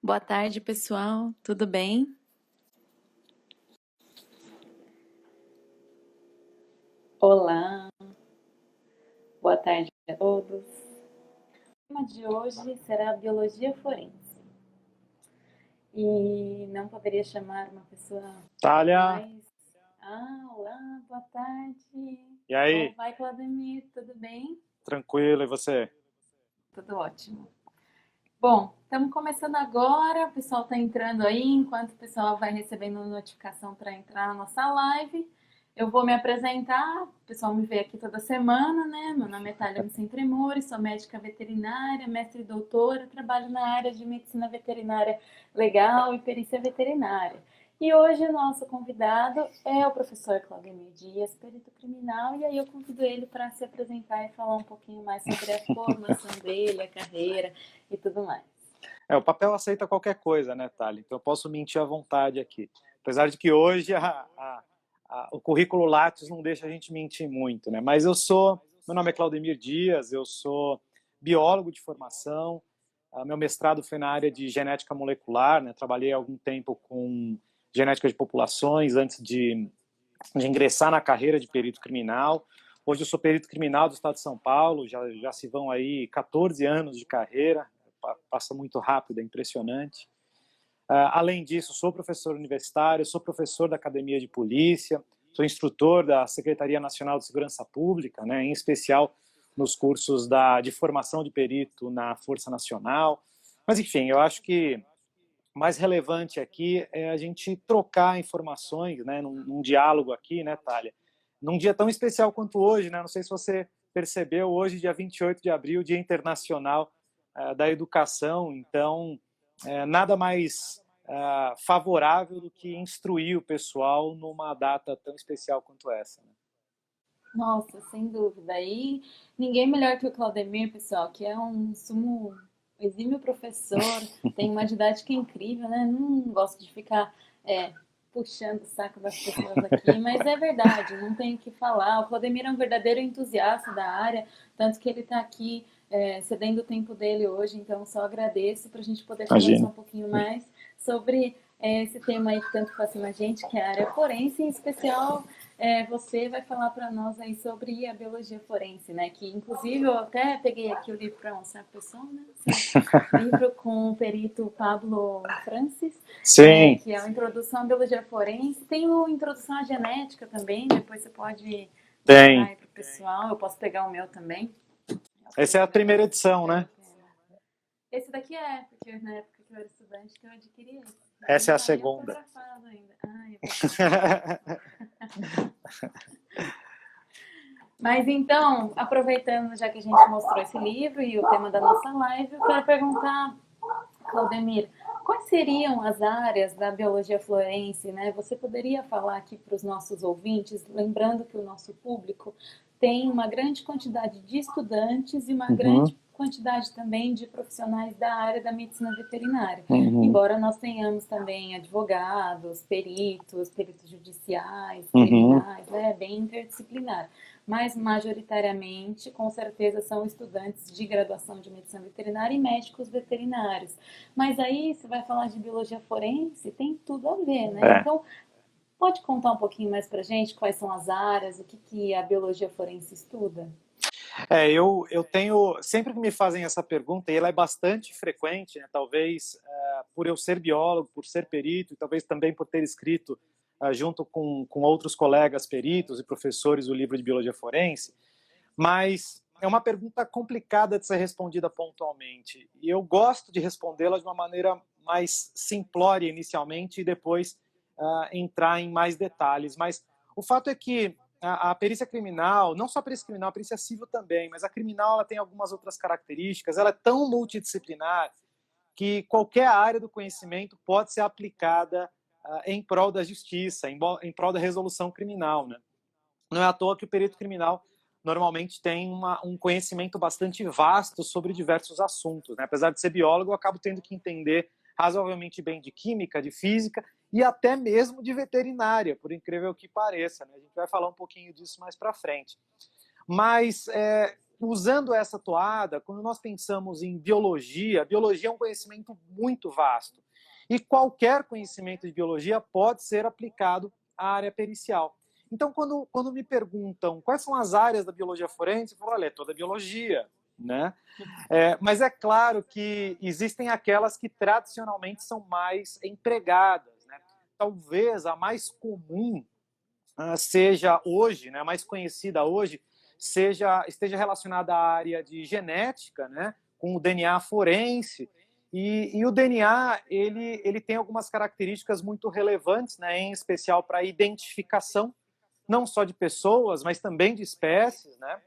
Boa tarde, pessoal. Tudo bem? Olá, boa tarde a todos. O tema de hoje será a biologia forense. E não poderia chamar uma pessoa Thalia, mais. Olá, boa tarde. e Como aí? vai, Claudemir? Tudo bem? Tranquilo, e você? Tudo ótimo. Bom, estamos começando agora. O pessoal está entrando aí. Enquanto o pessoal vai recebendo notificação para entrar na nossa live, eu vou me apresentar. O pessoal me vê aqui toda semana, né? Meu nome é Thalia Sem Tremores, sou médica veterinária, mestre e doutora, trabalho na área de medicina veterinária legal e perícia veterinária. E hoje o nosso convidado é o professor Claudemir Dias, perito criminal, e aí eu convido ele para se apresentar e falar um pouquinho mais sobre a formação dele, a carreira e tudo mais. O papel aceita qualquer coisa, né, Thalia? Então eu posso mentir à vontade aqui. Apesar de que hoje o currículo Lattes não deixa a gente mentir muito, né? Mas meu nome é Claudemir Dias, eu sou biólogo de formação, meu mestrado foi na área de genética molecular, né? Trabalhei algum tempo com genética de populações antes de ingressar na carreira de perito criminal. Hoje eu sou perito criminal do estado de São Paulo, já se vão aí 14 anos de carreira, passa muito rápido, é impressionante. Além disso, sou professor universitário, sou professor da Academia de Polícia, sou instrutor da Secretaria Nacional de Segurança Pública, né, em especial nos cursos de formação de perito na Força Nacional. Mas, enfim, eu acho que mais relevante aqui é a gente trocar informações, né, num diálogo aqui, né, Thalia? Num dia tão especial quanto hoje, né? Não sei se você percebeu, hoje, dia 28 de abril, Dia Internacional da Educação. Então, nada mais favorável do que instruir o pessoal numa data tão especial quanto essa, né? Nossa, sem dúvida. E ninguém melhor que o Claudemir, pessoal, que é um sumo exímio professor, tem uma didática incrível, né? Não gosto de ficar puxando o saco das pessoas aqui, mas é verdade, não tenho o que falar. O Claudemir é um verdadeiro entusiasta da área, tanto que ele está aqui cedendo o tempo dele hoje, então só agradeço para a gente poder conversar Imagina. um pouquinho mais sobre esse tema aí que tanto fascina a gente, que é a área forense, em especial você vai falar para nós aí sobre a biologia forense, né? Que inclusive eu até peguei aqui o livro para mostrar para o pessoal, né? Livro com o perito Pablo Francis, Sim. que é a Introdução à Biologia Forense. Tem o Introdução à Genética também, depois você pode mostrar aí para o pessoal. Eu posso pegar o meu também. Essa é a primeira edição, né? Esse daqui porque na época que eu era estudante que eu adquiri esse. Essa é a Tá aí segunda. autografado ainda. Mas então, aproveitando já que a gente mostrou esse livro e o tema da nossa live, eu quero perguntar, Claudemir, quais seriam as áreas da biologia forense, né? Você poderia falar aqui para os nossos ouvintes, lembrando que o nosso público tem uma grande quantidade de estudantes e uma grande quantidade também de profissionais da área da medicina veterinária. Embora nós tenhamos também advogados, peritos judiciais, criminais, é bem interdisciplinar. Mas majoritariamente, com certeza, são estudantes de graduação de medicina veterinária e médicos veterinários. Mas aí, você vai falar de biologia forense, tem tudo a ver, né? Então, pode contar um pouquinho mais pra gente quais são as áreas, o que a biologia forense estuda? Eu tenho, sempre que me fazem essa pergunta, e ela é bastante frequente, né, talvez por eu ser biólogo, por ser perito, e talvez também por ter escrito, junto com outros colegas peritos e professores, o livro de biologia forense, mas é uma pergunta complicada de ser respondida pontualmente, e eu gosto de respondê-la de uma maneira mais simplória inicialmente e depois entrar em mais detalhes. Mas o fato é que a perícia criminal, não só a perícia criminal, a perícia civil também, mas a criminal ela tem algumas outras características, ela é tão multidisciplinar que qualquer área do conhecimento pode ser aplicada em prol da justiça, em prol da resolução criminal, né? Não é à toa que o perito criminal normalmente tem um conhecimento bastante vasto sobre diversos assuntos, né? Apesar de ser biólogo, eu acabo tendo que entender razoavelmente bem de química, de física e até mesmo de veterinária, por incrível que pareça, né? A gente vai falar um pouquinho disso mais para frente. Mas usando essa toada, quando nós pensamos em biologia, biologia é um conhecimento muito vasto. E qualquer conhecimento de biologia pode ser aplicado à área pericial. Então, quando me perguntam quais são as áreas da biologia forense, eu falo, olha, é toda biologia, né? Mas é claro que existem aquelas que tradicionalmente são mais empregadas, né? Talvez a mais comum seja hoje, né, mais conhecida hoje, esteja relacionada à área de genética, né, com o DNA forense. E o DNA ele tem algumas características muito relevantes, né, em especial para a identificação não só de pessoas, mas também de espécies, né?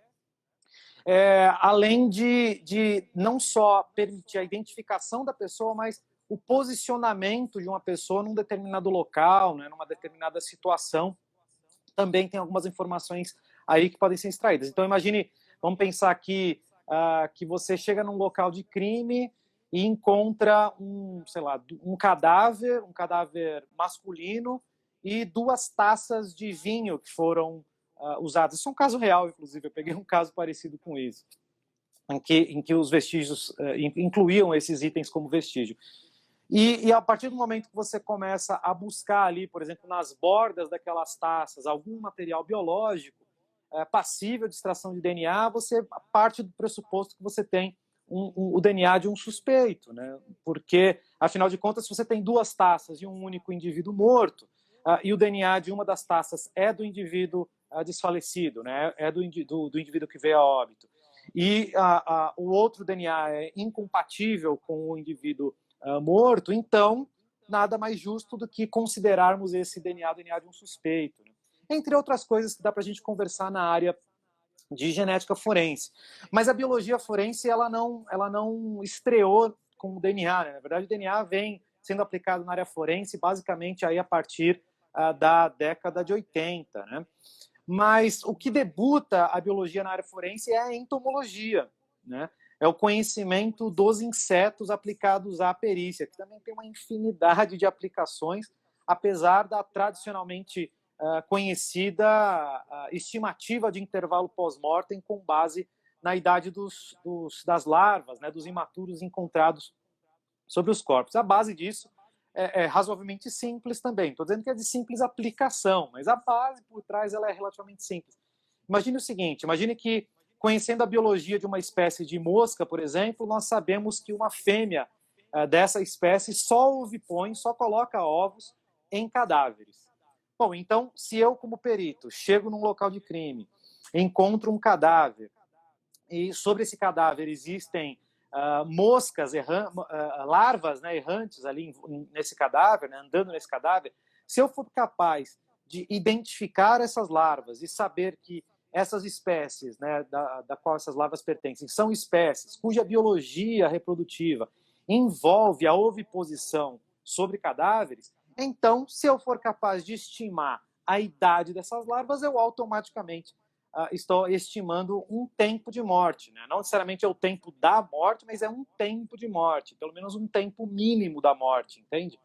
Além de não só permitir a identificação da pessoa, mas o posicionamento de uma pessoa num determinado local, né, numa determinada situação. Também tem algumas informações aí que podem ser extraídas. Então, imagine, vamos pensar aqui que você chega num local de crime e encontra sei lá, um cadáver masculino e 2 taças de vinho que foram usadas. Isso é um caso real, inclusive, eu peguei um caso parecido com isso, em que os vestígios incluíam esses itens como vestígio. E a partir do momento que você começa a buscar ali, por exemplo, nas bordas daquelas taças, algum material biológico passível de extração de DNA, você parte do pressuposto que você tem o DNA de um suspeito, né? Porque, afinal de contas, se você tem 2 taças de um único indivíduo morto, e o DNA de uma das taças é do indivíduo desfalecido, né? É do indivíduo que veio a óbito, e o outro DNA é incompatível com o indivíduo morto, então nada mais justo do que considerarmos esse DNA de um suspeito, né? Entre outras coisas que dá para a gente conversar na área de genética forense. Mas a biologia forense ela não estreou com o DNA, né? Na verdade, o DNA vem sendo aplicado na área forense basicamente aí a partir da década de 80, né? Mas o que debuta a biologia na área forense é a entomologia, né? É o conhecimento dos insetos aplicados à perícia, que também tem uma infinidade de aplicações, apesar da tradicionalmente conhecida estimativa de intervalo pós-mortem com base na idade das larvas, né, dos imaturos encontrados sobre os corpos. A base disso é razoavelmente simples também. Estou dizendo que é de simples aplicação, mas a base por trás ela é relativamente simples. Imagine o seguinte, imagine que, conhecendo a biologia de uma espécie de mosca, por exemplo, nós sabemos que uma fêmea dessa espécie só ovipõe, só coloca ovos em cadáveres. Bom, então, se eu, como perito, chego num local de crime, encontro um cadáver, e sobre esse cadáver existem moscas, larvas, né, errantes ali nesse cadáver, né, andando nesse cadáver, se eu for capaz de identificar essas larvas e saber que essas espécies, né, da qual essas larvas pertencem, são espécies cuja biologia reprodutiva envolve a oviposição sobre cadáveres, então, se eu for capaz de estimar a idade dessas larvas, eu automaticamente estou estimando um tempo de morte, né? Não necessariamente é o tempo da morte, mas é um tempo de morte, pelo menos um tempo mínimo da morte, entende?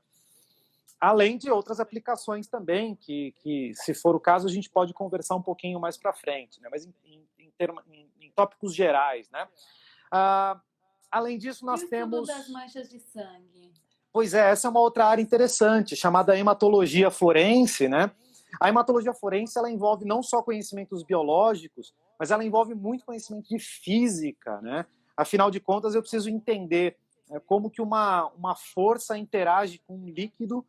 Além de outras aplicações também, que se for o caso, a gente pode conversar um pouquinho mais para frente, né? Mas em tópicos gerais, né? Além disso, nós temos... das manchas de sangue. Pois é, essa é uma outra área interessante, chamada hematologia forense, né? A hematologia forense, ela envolve não só conhecimentos biológicos, mas ela envolve muito conhecimento de física, né? Afinal de contas, eu preciso entender como que uma força interage com um líquido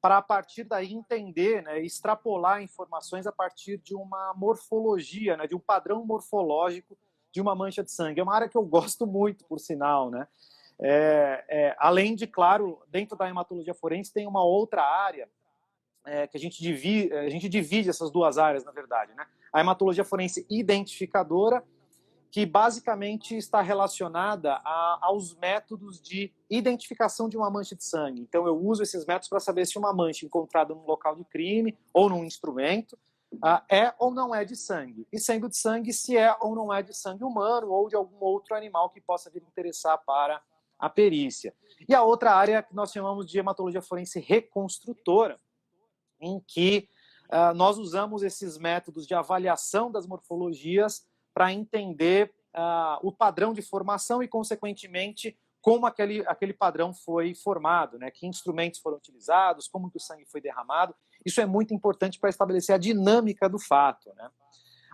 para, a partir daí, entender, né, extrapolar informações a partir de uma morfologia, né, de um padrão morfológico de uma mancha de sangue. É uma área que eu gosto muito, por sinal, né? Além de, claro, dentro da hematologia forense tem uma outra área que a gente divide essas 2 áreas, na verdade, né? A hematologia forense identificadora, que basicamente está relacionada aos métodos de identificação de uma mancha de sangue. Então, eu uso esses métodos para saber se uma mancha encontrada num local de crime ou num instrumento é ou não é de sangue. E sendo de sangue, se é ou não é de sangue humano ou de algum outro animal que possa vir interessar para a perícia. E a outra área que nós chamamos de hematologia forense reconstrutora, em que nós usamos esses métodos de avaliação das morfologias para entender o padrão de formação e, consequentemente, como aquele padrão foi formado, né? Que instrumentos foram utilizados, como que o sangue foi derramado. Isso é muito importante para estabelecer a dinâmica do fato, né?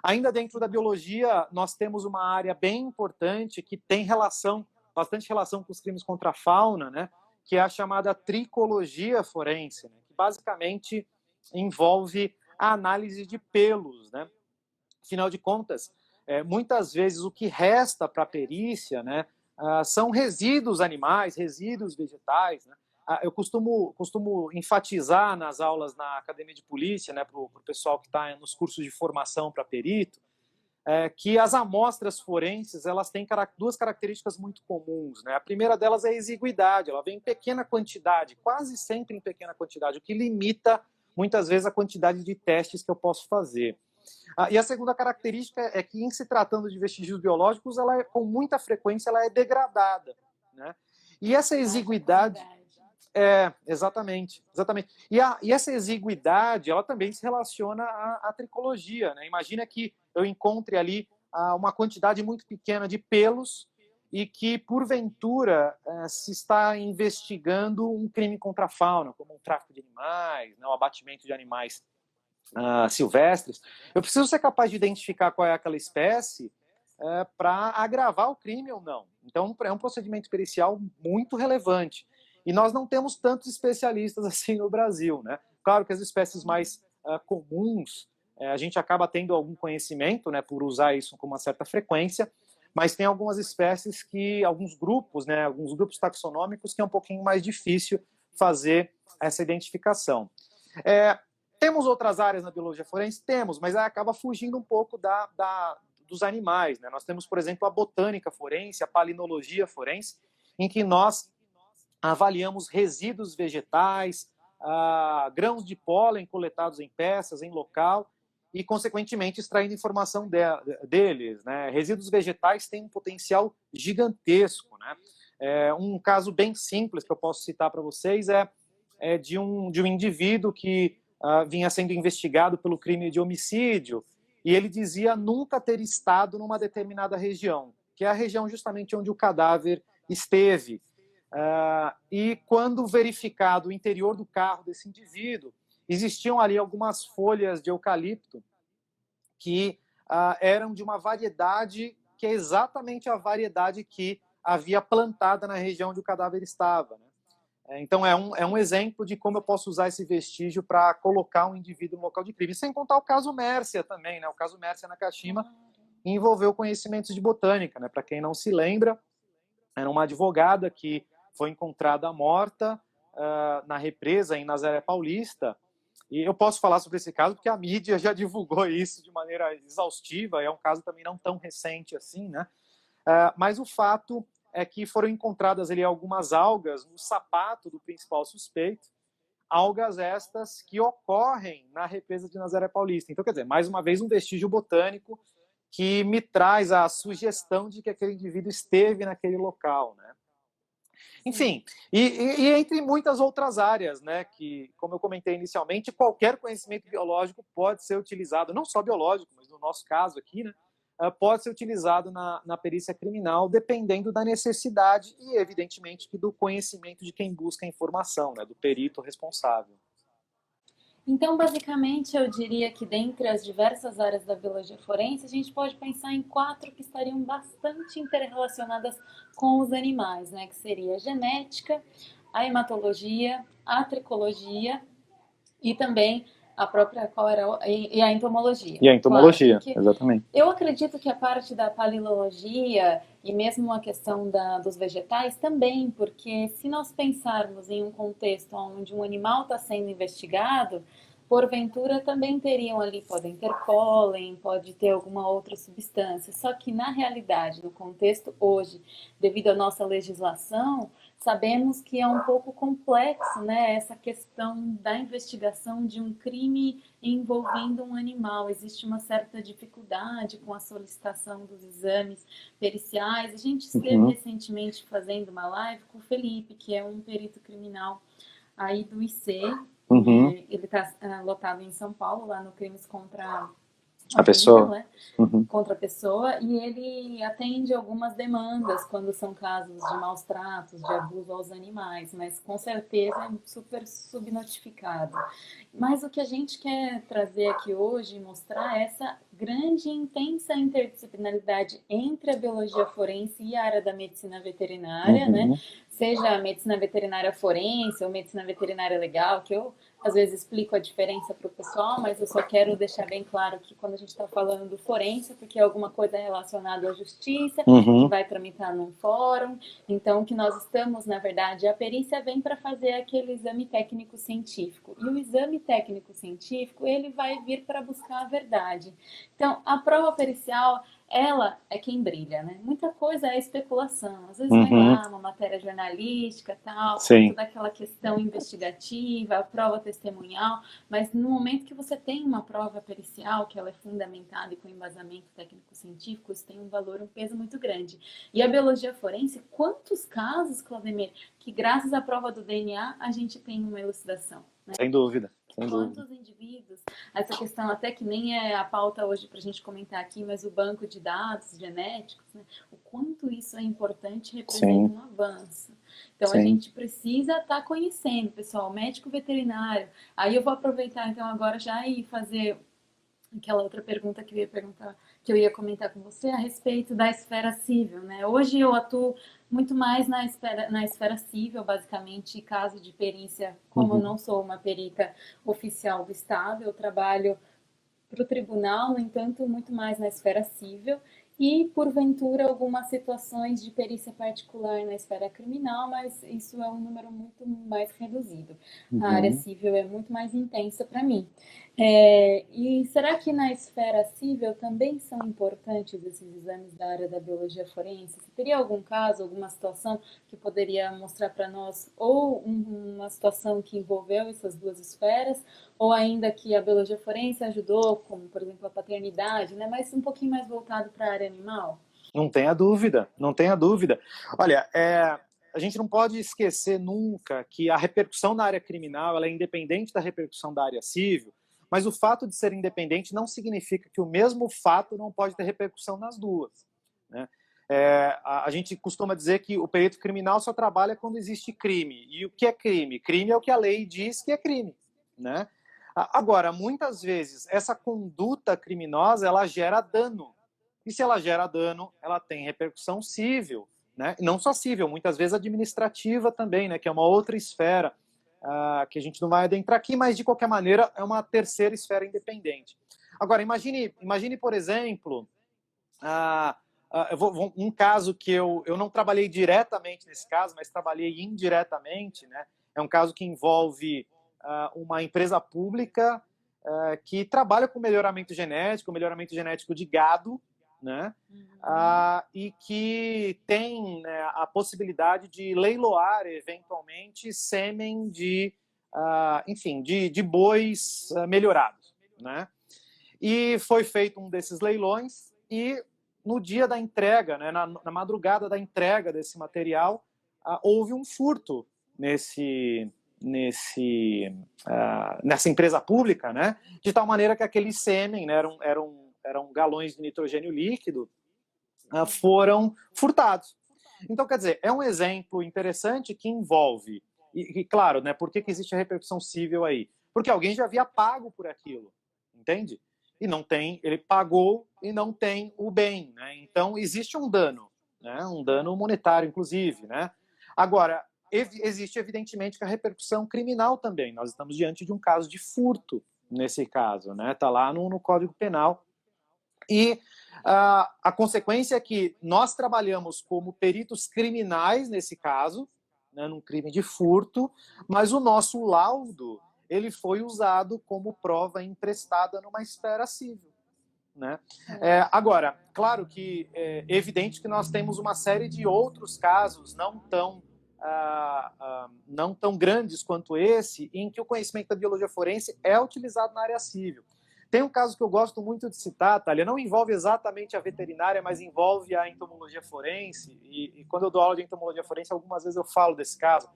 Ainda dentro da biologia, nós temos uma área bem importante que tem bastante relação com os crimes contra a fauna, né? Que é a chamada tricologia forense, né? Que basicamente envolve a análise de pelos, né? Afinal de contas, muitas vezes o que resta para a perícia, né, são resíduos animais, resíduos vegetais, né? Eu costumo enfatizar nas aulas na academia de polícia, né, para o pessoal que está nos cursos de formação para perito, que as amostras forenses elas têm duas características muito comuns, né? A primeira delas é a exiguidade, ela vem em pequena quantidade, quase sempre em pequena quantidade, o que limita muitas vezes a quantidade de testes que eu posso fazer. E a segunda característica é que, em se tratando de vestígios biológicos, ela com muita frequência ela é degradada, né? E essa exiguidade exatamente. E essa exiguidade, ela também se relaciona à tricologia, né? Imagina que eu encontre ali uma quantidade muito pequena de pelos e que, porventura, se está investigando um crime contra a fauna, como um tráfico de animais, né, o abatimento de animais silvestres. Eu preciso ser capaz de identificar qual é aquela espécie para agravar o crime ou não. Então, é um procedimento pericial muito relevante. E nós não temos tantos especialistas assim no Brasil, né? Claro que as espécies mais comuns, a gente acaba tendo algum conhecimento, né, por usar isso com uma certa frequência, mas tem algumas espécies alguns grupos taxonômicos que é um pouquinho mais difícil fazer essa identificação. Temos outras áreas na biologia forense? Temos, mas acaba fugindo um pouco dos animais, né? Nós temos, por exemplo, a botânica forense, a palinologia forense, em que nós avaliamos resíduos vegetais, grãos de pólen coletados em peças, em local, e, consequentemente, extraindo informação deles, né? Resíduos vegetais têm um potencial gigantesco, né? Um caso bem simples que eu posso citar para vocês é de um indivíduo que vinha sendo investigado pelo crime de homicídio, e ele dizia nunca ter estado numa determinada região, que é a região justamente onde o cadáver esteve. E quando verificado o interior do carro desse indivíduo, existiam ali algumas folhas de eucalipto que eram de uma variedade que é exatamente a variedade que havia plantada na região onde o cadáver estava, né? Então, é um exemplo de como eu posso usar esse vestígio para colocar um indivíduo no local de crime. Sem contar o caso Mércia também, né? O caso Mércia Nakashima envolveu conhecimentos de botânica, né? Para quem não se lembra, era uma advogada que foi encontrada morta na represa em Nazaré Paulista. E eu posso falar sobre esse caso porque a mídia já divulgou isso de maneira exaustiva. É um caso também não tão recente assim, né? Mas o fato é que foram encontradas ali algumas algas no sapato do principal suspeito, algas estas que ocorrem na represa de Nazaré Paulista. Então, quer dizer, mais uma vez um vestígio botânico que me traz a sugestão de que aquele indivíduo esteve naquele local, né? Enfim, e entre muitas outras áreas, né, que, como eu comentei inicialmente, qualquer conhecimento biológico pode ser utilizado, não só biológico, mas no nosso caso aqui, né, pode ser utilizado na perícia criminal, dependendo da necessidade e, evidentemente, do conhecimento de quem busca a informação, né, do perito responsável. Então, basicamente, eu diria que dentre as diversas áreas da biologia forense, a gente pode pensar em 4 que estariam bastante interrelacionadas com os animais, né? Que seria a genética, a hematologia, a tricologia e também a própria, e a entomologia. E a entomologia, claro, exatamente. Eu acredito que a parte da paleologia e mesmo a questão dos vegetais também, porque se nós pensarmos em um contexto onde um animal está sendo investigado, porventura também teriam ali, podem ter pólen, pode ter alguma outra substância. Só que na realidade, no contexto hoje, devido à nossa legislação, sabemos que é um pouco complexo, né, essa questão da investigação de um crime envolvendo um animal. Existe uma certa dificuldade com a solicitação dos exames periciais. A gente esteve recentemente fazendo uma live com o Felipe, que é um perito criminal aí do IC. Ele está lotado em São Paulo, lá no Crimes contra A criminal, pessoa? né? Uhum. Contra a pessoa, e ele atende algumas demandas quando são casos de maus tratos, de abuso aos animais, mas com certeza é super subnotificado. Mas o que a gente quer trazer aqui hoje e mostrar é essa grande e intensa interdisciplinaridade entre a biologia forense e a área da medicina veterinária, né? Seja a medicina veterinária forense ou medicina veterinária legal, que eu às vezes explico a diferença para o pessoal, mas eu só quero deixar bem claro que quando a gente está falando do forense, porque é alguma coisa relacionada à justiça, que vai tramitar num fórum, então que nós estamos, na verdade, a perícia vem para fazer aquele exame técnico científico, e o exame técnico científico, ele vai vir para buscar a verdade. Então, a prova pericial, ela é quem brilha, né? Muita coisa é especulação. Às vezes vem lá uma matéria jornalística, tal, toda aquela questão investigativa, a prova testemunhal, mas no momento que você tem uma prova pericial, que ela é fundamentada e com embasamento técnico-científico, isso tem um valor, um peso muito grande. E a biologia forense, quantos casos, Claudemir, que graças à prova do DNA a gente tem uma elucidação, né? Sem dúvida. Quantos indivíduos, essa questão até que nem é a pauta hoje para a gente comentar aqui, mas o banco de dados genéticos, né? O quanto isso é importante representa um avanço. Então a gente precisa estar conhecendo, pessoal, médico veterinário. Aí eu vou aproveitar então agora já e fazer aquela outra pergunta que eu ia comentar com você a respeito da esfera civil, né? Hoje eu atuo muito mais na esfera civil, basicamente, caso de perícia, como eu não sou uma perita oficial do Estado, eu trabalho para o tribunal, no entanto, muito mais na esfera civil e, porventura, algumas situações de perícia particular na esfera criminal, mas isso é um número muito mais reduzido. A área civil é muito mais intensa para mim. E será que na esfera civil também são importantes esses exames da área da biologia forense? Você teria algum caso, alguma situação que poderia mostrar para nós ou uma situação que envolveu essas duas esferas, ou ainda que a biologia forense ajudou, como, por exemplo, a paternidade, né? Mas um pouquinho mais voltado para a área animal? Não tenha dúvida, não tenha dúvida. Olha, a gente não pode esquecer nunca que a repercussão na área criminal ela é independente da repercussão da área civil, mas o fato de ser independente não significa que o mesmo fato não pode ter repercussão nas duas, né? A gente costuma dizer que o perito criminal só trabalha quando existe crime. E o que é crime? Crime é o que a lei diz que é crime, né? Agora, muitas vezes, essa conduta criminosa ela gera dano. E se ela gera dano, ela tem repercussão civil, né? E não só civil, muitas vezes administrativa também, né? Que é uma outra esfera que a gente não vai adentrar aqui, mas de qualquer maneira é uma terceira esfera independente. Agora, imagine por exemplo, um caso que eu não trabalhei diretamente nesse caso, mas trabalhei indiretamente, né? É um caso que envolve uma empresa pública que trabalha com melhoramento genético de gado, né? E que tem, né, a possibilidade de leiloar eventualmente sêmen enfim, de bois melhorados, né? E foi feito um desses leilões e no dia da entrega, né, na madrugada da entrega desse material, houve um furto nessa empresa pública, né, de tal maneira que aquele sêmen, né, eram galões de nitrogênio líquido, foram furtados. Então, quer dizer, é um exemplo interessante que envolve, e claro, né, por que existe a repercussão civil aí? Porque alguém já havia pago por aquilo, entende? E não tem, ele pagou e não tem o bem, né? Então existe um dano, né? Um dano monetário, inclusive, né? Agora, existe evidentemente que a repercussão criminal também. Nós estamos diante de um caso de furto nesse caso, né? Está lá no Código Penal. E a consequência é que nós trabalhamos como peritos criminais nesse caso, né, num crime de furto, mas o nosso laudo ele foi usado como prova emprestada numa esfera civil, né? Agora, claro que é evidente que nós temos uma série de outros casos não tão grandes quanto esse, em que o conhecimento da biologia forense é utilizado na área civil. Tem um caso que eu gosto muito de citar, Thalia, não envolve exatamente a veterinária, mas envolve a entomologia forense, e quando eu dou aula de entomologia forense, algumas vezes eu falo desse caso.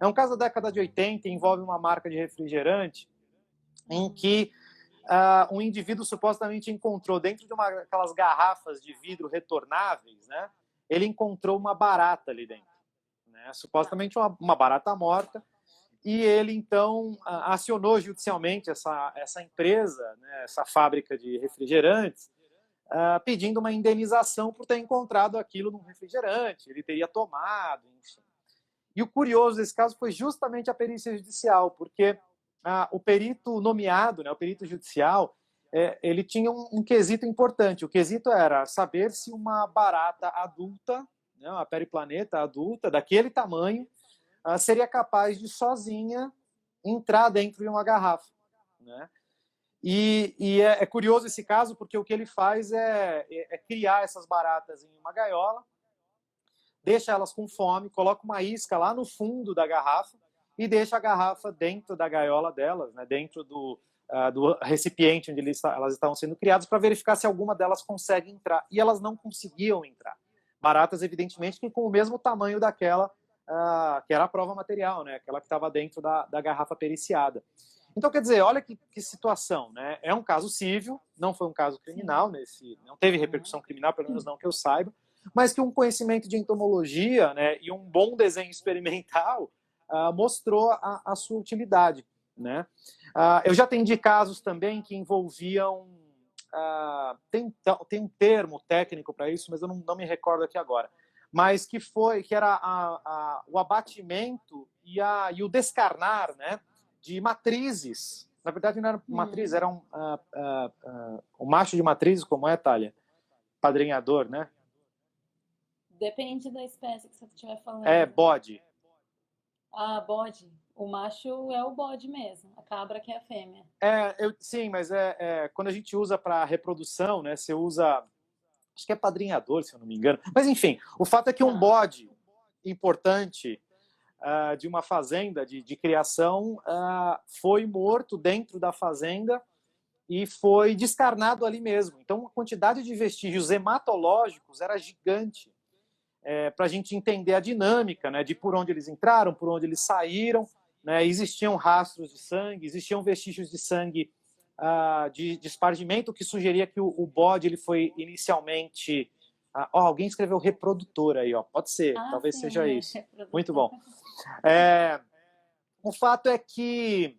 É um caso da década de 80, envolve uma marca de refrigerante, em que um indivíduo supostamente encontrou dentro de aquelas garrafas de vidro retornáveis, né? Ele encontrou uma barata ali dentro, né? Supostamente uma barata morta, e ele então acionou judicialmente essa empresa, né, essa fábrica de refrigerantes, pedindo uma indenização por ter encontrado aquilo num refrigerante, ele teria tomado, enfim. E o curioso desse caso foi justamente a perícia judicial, porque o perito nomeado, né, o perito judicial, ele tinha um quesito importante. O quesito era saber se uma barata adulta, né, uma periplaneta adulta, daquele tamanho, seria capaz de sozinha entrar dentro de uma garrafa, né? E é curioso esse caso porque o que ele faz é criar essas baratas em uma gaiola, deixa elas com fome, coloca uma isca lá no fundo da garrafa e deixa a garrafa dentro da gaiola delas, né, dentro do recipiente onde elas estavam sendo criadas, para verificar se alguma delas consegue entrar. E elas não conseguiam entrar. Baratas, evidentemente, que com o mesmo tamanho daquela que era a prova material, né, aquela que estava dentro da garrafa periciada. Então, quer dizer, olha que situação, né? É um caso civil, não foi um caso criminal, não teve repercussão criminal, pelo menos não que eu saiba, mas que um conhecimento de entomologia, né, e um bom desenho experimental mostrou a sua utilidade, né? Eu já atendi casos também que envolviam... tem um termo técnico para isso, mas eu não me recordo aqui agora, mas que era o abatimento e o descarnar, né, de matrizes. Na verdade, não era matriz, era um macho de matrizes, como é, Thalia? Padrinhador, né? Depende da espécie que você estiver falando. Bode. Bode. O macho é o bode mesmo, a cabra que é a fêmea. Sim, mas quando a gente usa para reprodução, né, você usa, acho que é padrinhador, se eu não me engano. Mas, enfim, o fato é que um bode importante de uma fazenda de criação foi morto dentro da fazenda e foi descarnado ali mesmo. Então, a quantidade de vestígios hematológicos era gigante para a gente entender a dinâmica, né, de por onde eles entraram, por onde eles saíram, né, existiam rastros de sangue, existiam vestígios de sangue de espargimento, que sugeria que o bode ele foi inicialmente... alguém escreveu reprodutor aí, pode ser, talvez sim, seja isso. Muito bom. O fato é que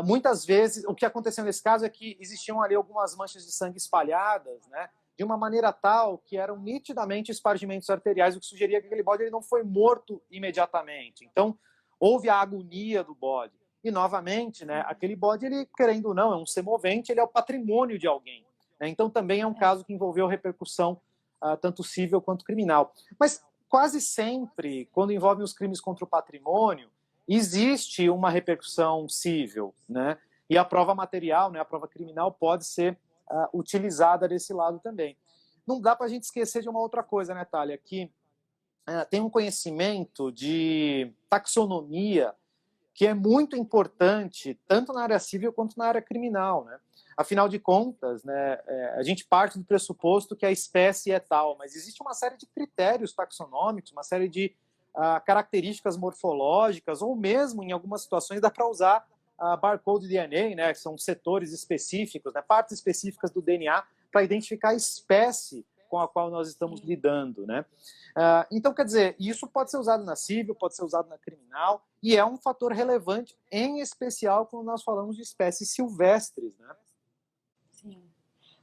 muitas vezes o que aconteceu nesse caso é que existiam ali algumas manchas de sangue espalhadas, né, de uma maneira tal que eram nitidamente espargimentos arteriais, o que sugeria que aquele bode ele não foi morto imediatamente. Então, houve a agonia do bode. E, novamente, né, aquele bode, ele, querendo ou não, é um semovente, ele é o patrimônio de alguém, né? Então, também é um caso que envolveu repercussão tanto civil quanto criminal. Mas, quase sempre, quando envolvem os crimes contra o patrimônio, existe uma repercussão civil, né? E a prova material, né, a prova criminal, pode ser utilizada desse lado também. Não dá para a gente esquecer de uma outra coisa, né, Thalia? Que tem um conhecimento de taxonomia que é muito importante, tanto na área civil quanto na área criminal, né? Afinal de contas, né, a gente parte do pressuposto que a espécie é tal, mas existe uma série de critérios taxonômicos, uma série de características morfológicas, ou mesmo, em algumas situações, dá para usar barcode DNA, né, que são setores específicos, né, partes específicas do DNA, para identificar a espécie com a qual nós estamos lidando, né? Então, quer dizer, isso pode ser usado na civil, pode ser usado na criminal, e é um fator relevante, em especial quando nós falamos de espécies silvestres, né? Sim.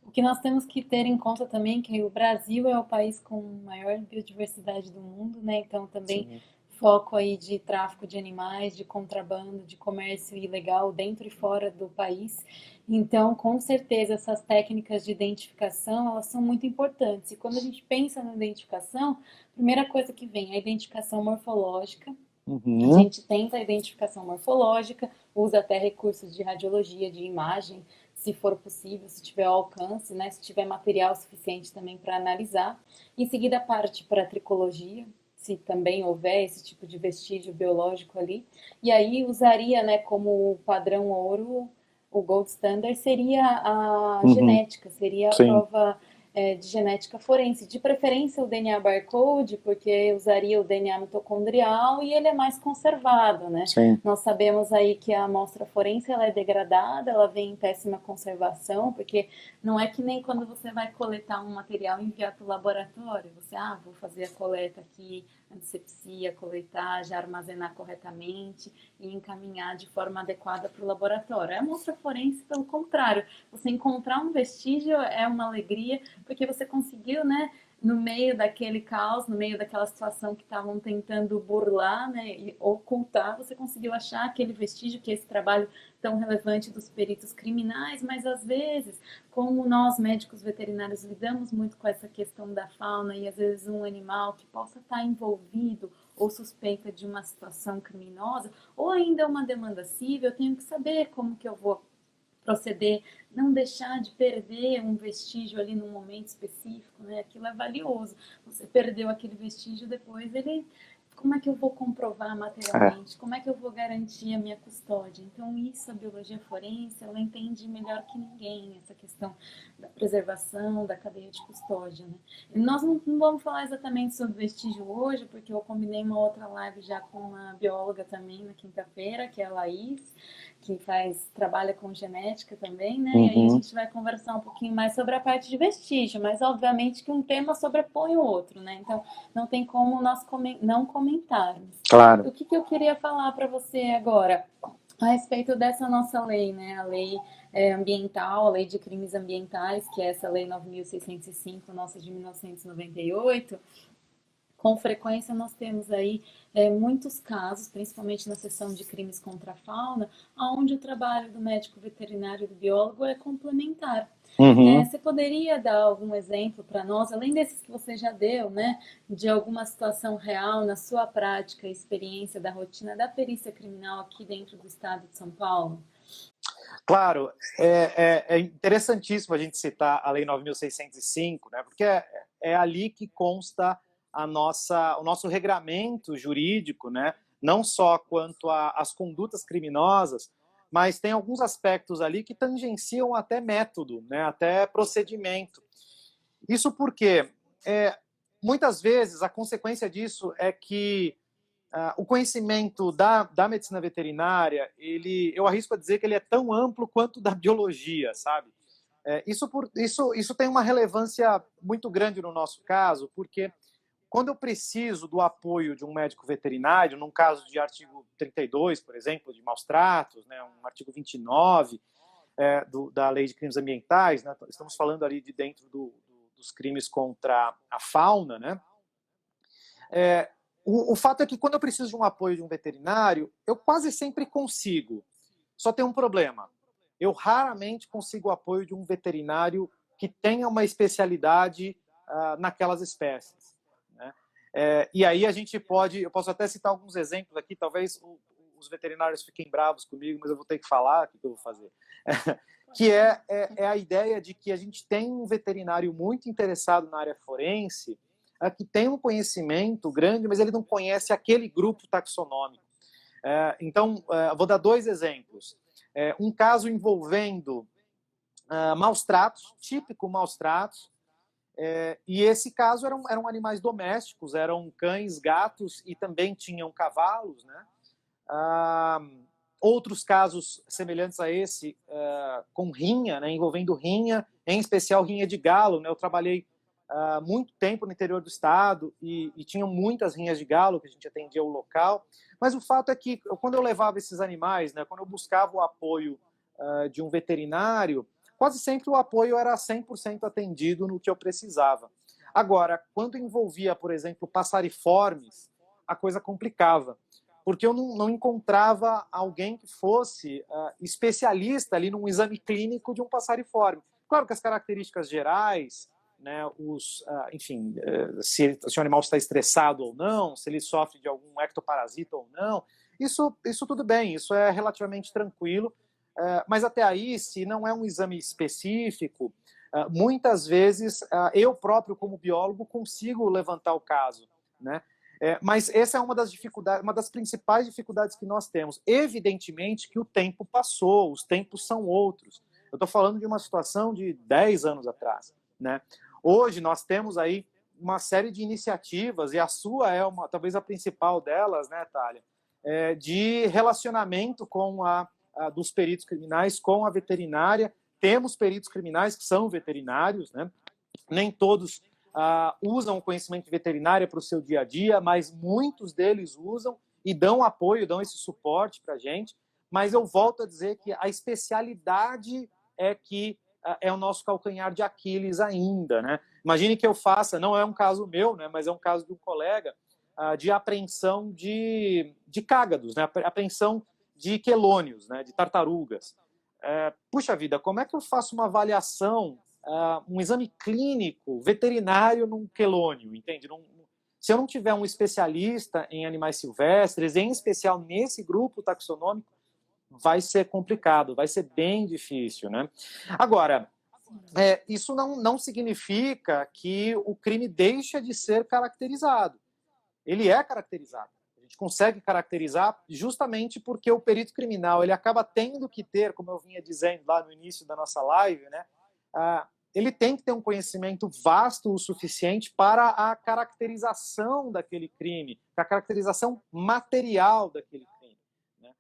O que nós temos que ter em conta também é que o Brasil é o país com maior biodiversidade do mundo, né? Então também Sim. Foco aí de tráfico de animais, de contrabando, de comércio ilegal dentro e fora do país. Então, com certeza, essas técnicas de identificação, elas são muito importantes. E quando a gente pensa na identificação, a primeira coisa que vem é a identificação morfológica. A gente tenta a identificação morfológica, usa até recursos de radiologia, de imagem, se for possível, se tiver alcance, né? Se tiver material suficiente também para analisar. Em seguida, parte para a tricologia, se também houver esse tipo de vestígio biológico ali. E aí usaria, né, como padrão ouro, o gold standard seria a genética, seria a prova de genética forense, de preferência o DNA barcode, porque usaria o DNA mitocondrial e ele é mais conservado, né? Sim. Nós sabemos aí que a amostra forense ela é degradada, ela vem em péssima conservação, porque não é que nem quando você vai coletar um material e enviar para o laboratório, você, vou fazer a coleta aqui, antisepsia, coletar, já armazenar corretamente e encaminhar de forma adequada para o laboratório. A amostra forense, pelo contrário, você encontrar um vestígio é uma alegria, porque você conseguiu, né, no meio daquele caos, no meio daquela situação que estavam tentando burlar, né, e ocultar, você conseguiu achar aquele vestígio, que é esse trabalho tão relevante dos peritos criminais, mas às vezes, como nós médicos veterinários lidamos muito com essa questão da fauna e às vezes um animal que possa estar envolvido ou suspeita de uma situação criminosa, ou ainda uma demanda civil, eu tenho que saber como que eu vou proceder, não deixar de perder um vestígio ali num momento específico, né? Aquilo é valioso. Você perdeu aquele vestígio, depois ele... Como é que eu vou comprovar materialmente? Como é que eu vou garantir a minha custódia? Então, isso a biologia forense, ela entende melhor que ninguém, essa questão da preservação, da cadeia de custódia, né? E nós não vamos falar exatamente sobre vestígio hoje, porque eu combinei uma outra live já com uma bióloga também na quinta-feira, que é a Laís, que trabalha com genética também, né? E aí a gente vai conversar um pouquinho mais sobre a parte de vestígio, mas obviamente que um tema sobrepõe o outro, né? Então não tem como nós não comentarmos. Claro. O que eu queria falar para você agora a respeito dessa nossa lei, né? A lei ambiental, a lei de crimes ambientais, que é essa lei 9.605, nossa de 1998. Com frequência nós temos aí muitos casos, principalmente na seção de crimes contra a fauna, onde o trabalho do médico veterinário e do biólogo é complementar. Você poderia dar algum exemplo para nós, além desses que você já deu, né, de alguma situação real na sua prática e experiência da rotina da perícia criminal aqui dentro do estado de São Paulo? Claro, é interessantíssimo a gente citar a Lei 9.605, né, porque é ali que consta o nosso regramento jurídico, né, não só quanto às condutas criminosas, mas tem alguns aspectos ali que tangenciam até método, né, até procedimento. Isso porque, muitas vezes, a consequência disso é que o conhecimento da medicina veterinária, eu arrisco a dizer que ele é tão amplo quanto da biologia, sabe? Isso tem uma relevância muito grande no nosso caso, porque quando eu preciso do apoio de um médico veterinário, num caso de artigo 32, por exemplo, de maus tratos, né, um artigo 29 da Lei de Crimes Ambientais, né, estamos falando ali de dentro dos crimes contra a fauna, né? O fato é que quando eu preciso de um apoio de um veterinário, eu quase sempre consigo. Só tem um problema. Eu raramente consigo o apoio de um veterinário que tenha uma especialidade naquelas espécies, né? E aí eu posso até citar alguns exemplos aqui, talvez os veterinários fiquem bravos comigo, mas eu vou ter que falar o que eu vou fazer. Que é a ideia de que a gente tem um veterinário muito interessado na área forense, que tem um conhecimento grande, mas ele não conhece aquele grupo taxonômico. Então, vou dar dois exemplos. Um caso envolvendo maus tratos, típico maus tratos, e esse caso eram animais domésticos, eram cães, gatos e também tinham cavalos, né? Outros casos semelhantes a esse, com rinha, né, envolvendo rinha, em especial rinha de galo, né? Eu trabalhei muito tempo no interior do estado e tinham muitas rinhas de galo que a gente atendia o local, mas o fato é que quando eu levava esses animais, né, quando eu buscava o apoio de um veterinário, quase sempre o apoio era 100% atendido no que eu precisava. Agora, quando envolvia, por exemplo, passariformes, a coisa complicava, porque eu não encontrava alguém que fosse especialista ali num exame clínico de um passariforme. Claro que as características gerais, né, enfim, se o animal está estressado ou não, se ele sofre de algum ectoparasita ou não, isso tudo bem, isso é relativamente tranquilo, mas até aí, se não é um exame específico, muitas vezes eu próprio, como biólogo, consigo levantar o caso, né? Mas essa é uma das dificuldades, uma das principais dificuldades que nós temos. Evidentemente que o tempo passou, os tempos são outros. Eu estou falando de uma situação de 10 anos atrás, né? Hoje nós temos aí uma série de iniciativas, e a sua é talvez a principal delas, né, Thalia, de relacionamento dos peritos criminais com a veterinária. Temos peritos criminais que são veterinários, né? Nem todos usam o conhecimento veterinário para o seu dia a dia, mas muitos deles usam e dão apoio, dão esse suporte para a gente. Mas eu volto a dizer que a especialidade é que é o nosso calcanhar de Aquiles ainda, né? Imagine que eu faça, não é um caso meu, né, mas é um caso de um colega, de apreensão de cágados, né, apreensão de quelônios, né, de tartarugas. Puxa vida, como é que eu faço uma avaliação, um exame clínico veterinário num quelônio, entende? Se eu não tiver um especialista em animais silvestres, em especial nesse grupo taxonômico, vai ser complicado, vai ser bem difícil, né? Agora, isso não significa que o crime deixa de ser caracterizado. Ele é caracterizado. A gente consegue caracterizar justamente porque o perito criminal ele acaba tendo que ter, como eu vinha dizendo lá no início da nossa live, né, ele tem que ter um conhecimento vasto o suficiente para a caracterização daquele crime, a caracterização material daquele crime. Né?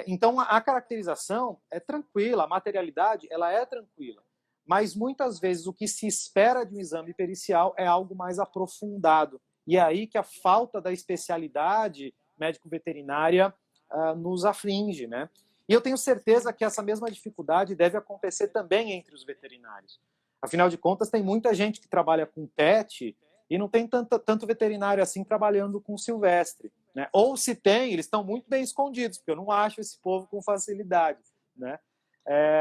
Então, a caracterização é tranquila, a materialidade ela é tranquila. Mas muitas vezes o que se espera de um exame pericial é algo mais aprofundado. E é aí que a falta da especialidade médico-veterinária nos aflige, né? E eu tenho certeza que essa mesma dificuldade deve acontecer também entre os veterinários. Afinal de contas, tem muita gente que trabalha com pet e não tem tanto veterinário assim trabalhando com silvestre. Né? Ou se tem, eles estão muito bem escondidos, porque eu não acho esse povo com facilidade, né?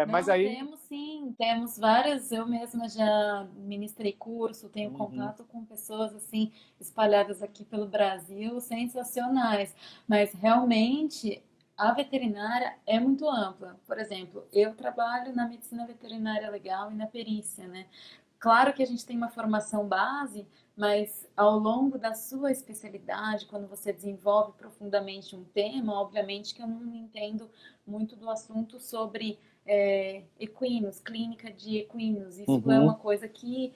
Mas aí... Temos sim, temos várias, eu mesma já ministrei curso, tenho contato com pessoas assim, espalhadas aqui pelo Brasil, sensacionais, mas realmente a veterinária é muito ampla. Por exemplo, eu trabalho na medicina veterinária legal e na perícia, né? Claro que a gente tem uma formação base, mas ao longo da sua especialidade, quando você desenvolve profundamente um tema, obviamente que eu não entendo muito do assunto sobre equinos, clínica de equinos. Isso é uma coisa que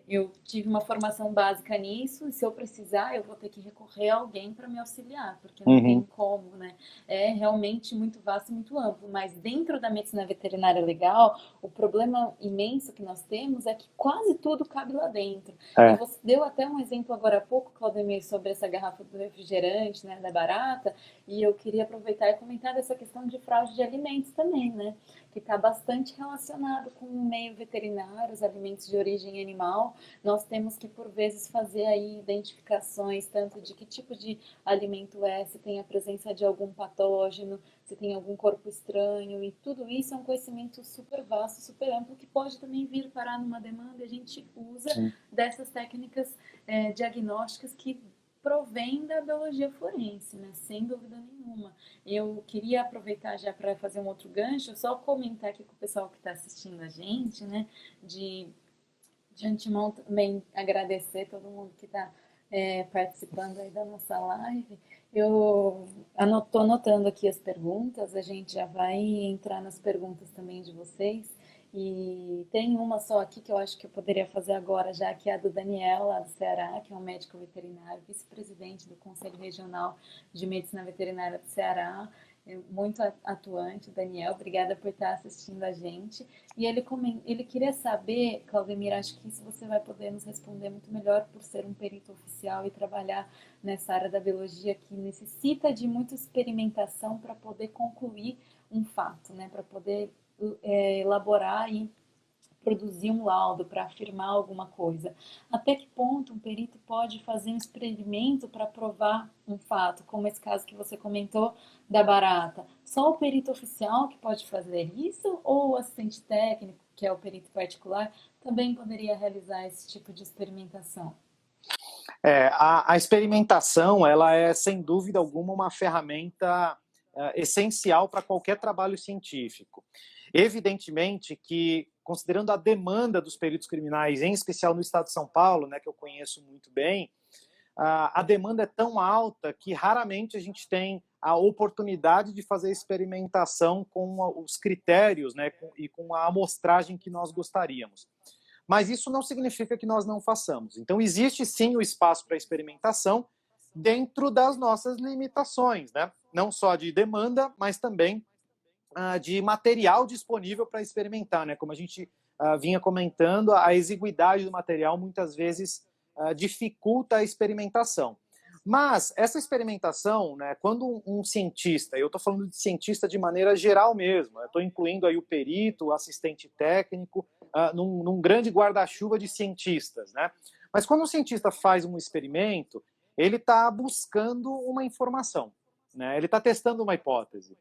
eu tive uma formação básica nisso, e se eu precisar, eu vou ter que recorrer a alguém para me auxiliar, porque não tem como, né? É realmente muito vasto e muito amplo, mas dentro da medicina veterinária legal, o problema imenso que nós temos é que quase tudo cabe lá dentro. E você deu até um exemplo agora há pouco, Claudemir, sobre essa garrafa do refrigerante, né, da barata, e eu queria aproveitar e comentar dessa questão de fraude de alimentos também, né? Que está bastante relacionado com o meio veterinário, os alimentos de origem animal. Nós temos que, por vezes, fazer aí identificações, tanto de que tipo de alimento é, se tem a presença de algum patógeno, se tem algum corpo estranho, e tudo isso é um conhecimento super vasto, super amplo, que pode também vir parar numa demanda, e a gente usa dessas técnicas diagnósticas que provém da biologia forense, né? Sem dúvida nenhuma. Eu queria aproveitar já para fazer um outro gancho, só comentar aqui com o pessoal que está assistindo a gente, né? De antemão também agradecer todo mundo que está participando aí da nossa live. Eu estou anotando aqui as perguntas, a gente já vai entrar nas perguntas também de vocês. E tem uma só aqui que eu acho que eu poderia fazer agora, já que é a do Daniel, lá do Ceará, que é um médico veterinário, vice-presidente do Conselho Regional de Medicina Veterinária do Ceará, muito atuante. Daniel, obrigada por estar assistindo a gente. E ele queria saber, Claudemir, acho que isso você vai poder nos responder muito melhor por ser um perito oficial e trabalhar nessa área da biologia que necessita de muita experimentação para poder concluir um fato, né? Para poder elaborar e produzir um laudo para afirmar alguma coisa. Até que ponto um perito pode fazer um experimento para provar um fato, como esse caso que você comentou da barata? Só o perito oficial que pode fazer isso, ou o assistente técnico, que é o perito particular, também poderia realizar esse tipo de experimentação? A experimentação, ela é, sem dúvida alguma, uma ferramenta essencial para qualquer trabalho científico. Evidentemente que, considerando a demanda dos peritos criminais, em especial no estado de São Paulo, né, que eu conheço muito bem, a demanda é tão alta que raramente a gente tem a oportunidade de fazer experimentação com os critérios, né, e com a amostragem que nós gostaríamos. Mas isso não significa que nós não façamos. Então, existe sim o espaço para experimentação dentro das nossas limitações, né? Não só de demanda, mas também de material disponível para experimentar, né? Como a gente vinha comentando, a exiguidade do material muitas vezes dificulta a experimentação. Mas essa experimentação, né, quando um cientista, eu estou falando de cientista de maneira geral mesmo, estou incluindo aí o perito, o assistente técnico, num grande guarda-chuva de cientistas, né? Mas quando um cientista faz um experimento, ele está buscando uma informação, né? Ele está testando uma hipótese.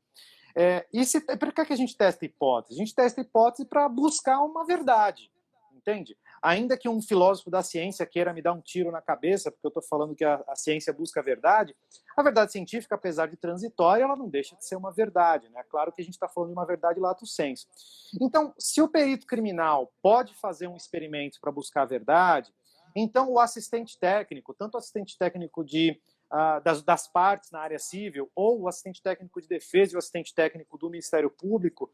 Por que a gente testa hipótese? A gente testa hipótese para buscar uma verdade, entende? Ainda que um filósofo da ciência queira me dar um tiro na cabeça, porque eu estou falando que a ciência busca a verdade científica, apesar de transitória, ela não deixa de ser uma verdade, né? Claro que a gente está falando de uma verdade lato sensu. Então, se o perito criminal pode fazer um experimento para buscar a verdade, então o assistente técnico, tanto o assistente técnico das partes na área civil, ou o assistente técnico de defesa e o assistente técnico do Ministério Público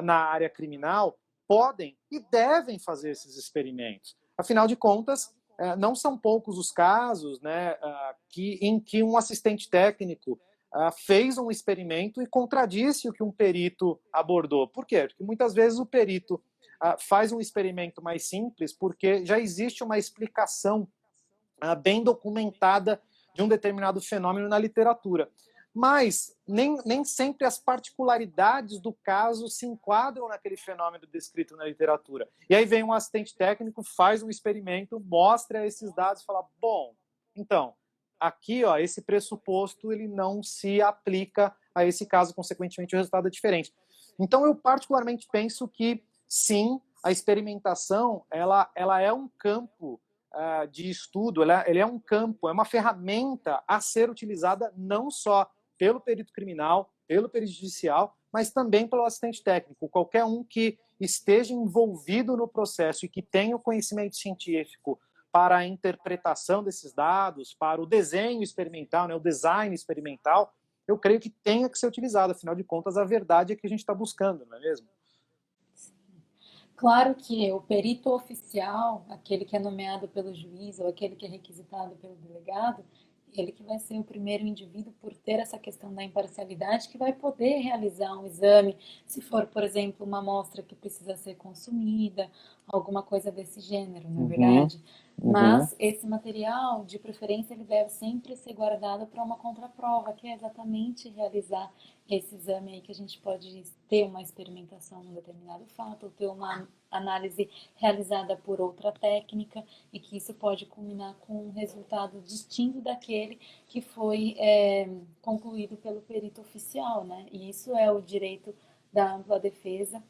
na área criminal, podem e devem fazer esses experimentos. Afinal de contas, não são poucos os casos, né, em que um assistente técnico fez um experimento e contradisse o que um perito abordou. Por quê? Porque muitas vezes o perito faz um experimento mais simples porque já existe uma explicação bem documentada de um determinado fenômeno na literatura. Mas nem sempre as particularidades do caso se enquadram naquele fenômeno descrito na literatura. E aí vem um assistente técnico, faz um experimento, mostra esses dados e fala, bom, então, aqui, ó, esse pressuposto ele não se aplica a esse caso, consequentemente o resultado é diferente. Então eu particularmente penso que, sim, a experimentação ela é um campo de estudo, ele é um campo, é uma ferramenta a ser utilizada não só pelo perito criminal, pelo perito judicial, mas também pelo assistente técnico. Qualquer um que esteja envolvido no processo e que tenha o conhecimento científico para a interpretação desses dados, para o desenho experimental, né, o design experimental, eu creio que tenha que ser utilizado. Afinal de contas, a verdade é que a gente está buscando, não é mesmo? Claro que o perito oficial, aquele que é nomeado pelo juiz ou aquele que é requisitado pelo delegado, ele que vai ser o primeiro indivíduo por ter essa questão da imparcialidade, que vai poder realizar um exame, se for, por exemplo, uma amostra que precisa ser consumida, alguma coisa desse gênero, não é verdade? Mas esse material, de preferência, ele deve sempre ser guardado para uma contraprova, que é exatamente realizar esse exame aí que a gente pode ter uma experimentação num determinado fato, ou ter uma análise realizada por outra técnica, e que isso pode culminar com um resultado distinto daquele que foi concluído pelo perito oficial, né? E isso é o direito da ampla defesa,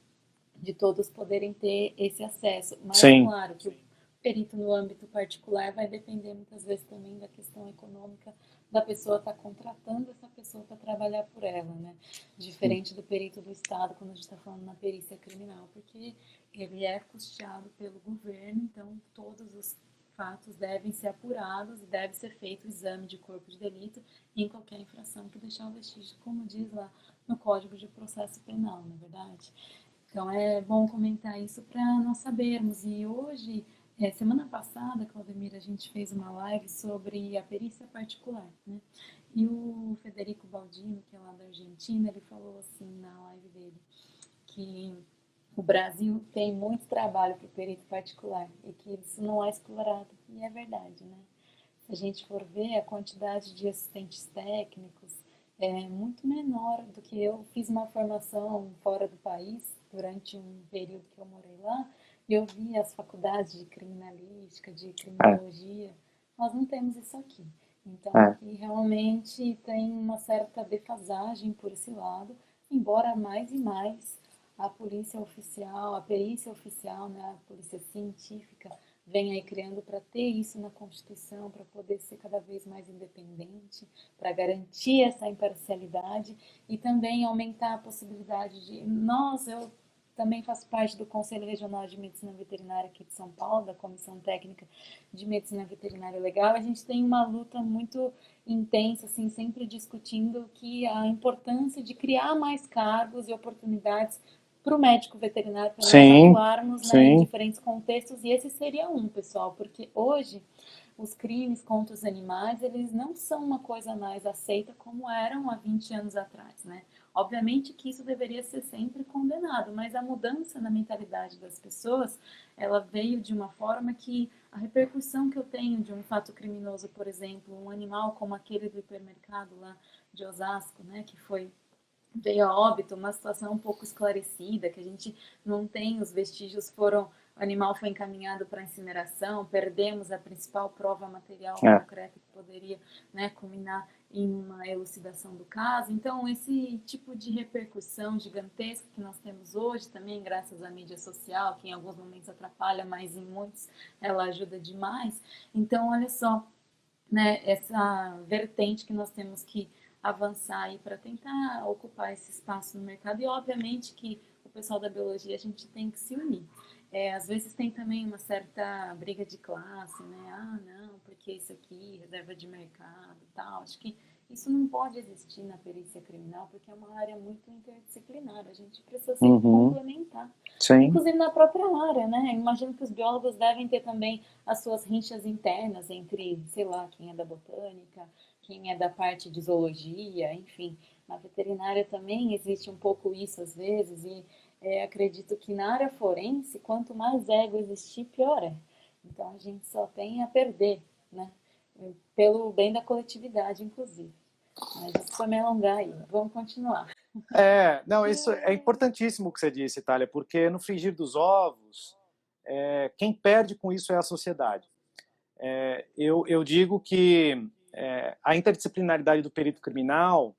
de todos poderem ter esse acesso. Mas, Sim. claro, que o perito no âmbito particular vai depender muitas vezes também da questão econômica da pessoa estar contratando essa pessoa para trabalhar por ela, né? Diferente do perito do Estado, quando a gente está falando na perícia criminal, porque ele é custeado pelo governo, então todos os fatos devem ser apurados e deve ser feito o exame de corpo de delito em qualquer infração que deixar o vestígio, como diz lá no Código de Processo Penal, na verdade. Então é bom comentar isso para nós sabermos. E hoje, semana passada, Claudemir, a gente fez uma live sobre a perícia particular, né? E o Federico Baldini, que é lá da Argentina, ele falou assim na live dele, que o Brasil tem muito trabalho para o perito particular e que isso não é explorado. E é verdade, né? Se a gente for ver, a quantidade de assistentes técnicos é muito menor do que eu. Fiz uma formação fora do país durante um período que eu morei lá e eu vi as faculdades de criminalística, de criminologia. Nós não temos isso aqui. Então, aqui realmente tem uma certa defasagem por esse lado, embora mais e mais a polícia oficial, a perícia oficial, né, a polícia científica, vem aí criando para ter isso na Constituição, para poder ser cada vez mais independente, para garantir essa imparcialidade e também aumentar a possibilidade de... eu também faço parte do Conselho Regional de Medicina Veterinária aqui de São Paulo, da Comissão Técnica de Medicina Veterinária Legal. A gente tem uma luta muito intensa, assim, sempre discutindo que a importância de criar mais cargos e oportunidades para o médico veterinário, para nós Sim, atuarmos, né, em sim. diferentes contextos, e esse seria um, pessoal, porque hoje os crimes contra os animais, eles não são uma coisa mais aceita como eram há 20 anos atrás, né? Obviamente que isso deveria ser sempre condenado, mas a mudança na mentalidade das pessoas, ela veio de uma forma que a repercussão que eu tenho de um fato criminoso, por exemplo, um animal como aquele do hipermercado lá de Osasco, né, que foi veio a óbito, uma situação um pouco esclarecida, que a gente não tem, os vestígios foram, o animal foi encaminhado para incineração, perdemos a principal prova material É. concreta que poderia, né, culminar em uma elucidação do caso. Então, esse tipo de repercussão gigantesca que nós temos hoje, também graças à mídia social, que em alguns momentos atrapalha, mas em muitos ela ajuda demais. Então, olha só, né, essa vertente que nós temos que avançar aí para tentar ocupar esse espaço no mercado e obviamente que o pessoal da biologia a gente tem que se unir. Às vezes tem também uma certa briga de classe, né? Ah, não, porque isso aqui, reserva de mercado e tal. Acho que isso não pode existir na perícia criminal porque é uma área muito interdisciplinar. A gente precisa sempre Uhum. complementar. Sim. Inclusive na própria área, né? Imagino que os biólogos devem ter também as suas rinchas internas entre, sei lá, quem é da botânica, quem é da parte de zoologia, enfim. Na veterinária também existe um pouco isso às vezes, e acredito que na área forense, quanto mais ego existir, pior é. Então a gente só tem a perder, né? Pelo bem da coletividade, inclusive. Mas desculpa me alongar aí, vamos continuar. Não, isso é importantíssimo o que você disse, Thalia, porque no frigir dos ovos, quem perde com isso é a sociedade. Eu digo que a interdisciplinaridade do perito criminal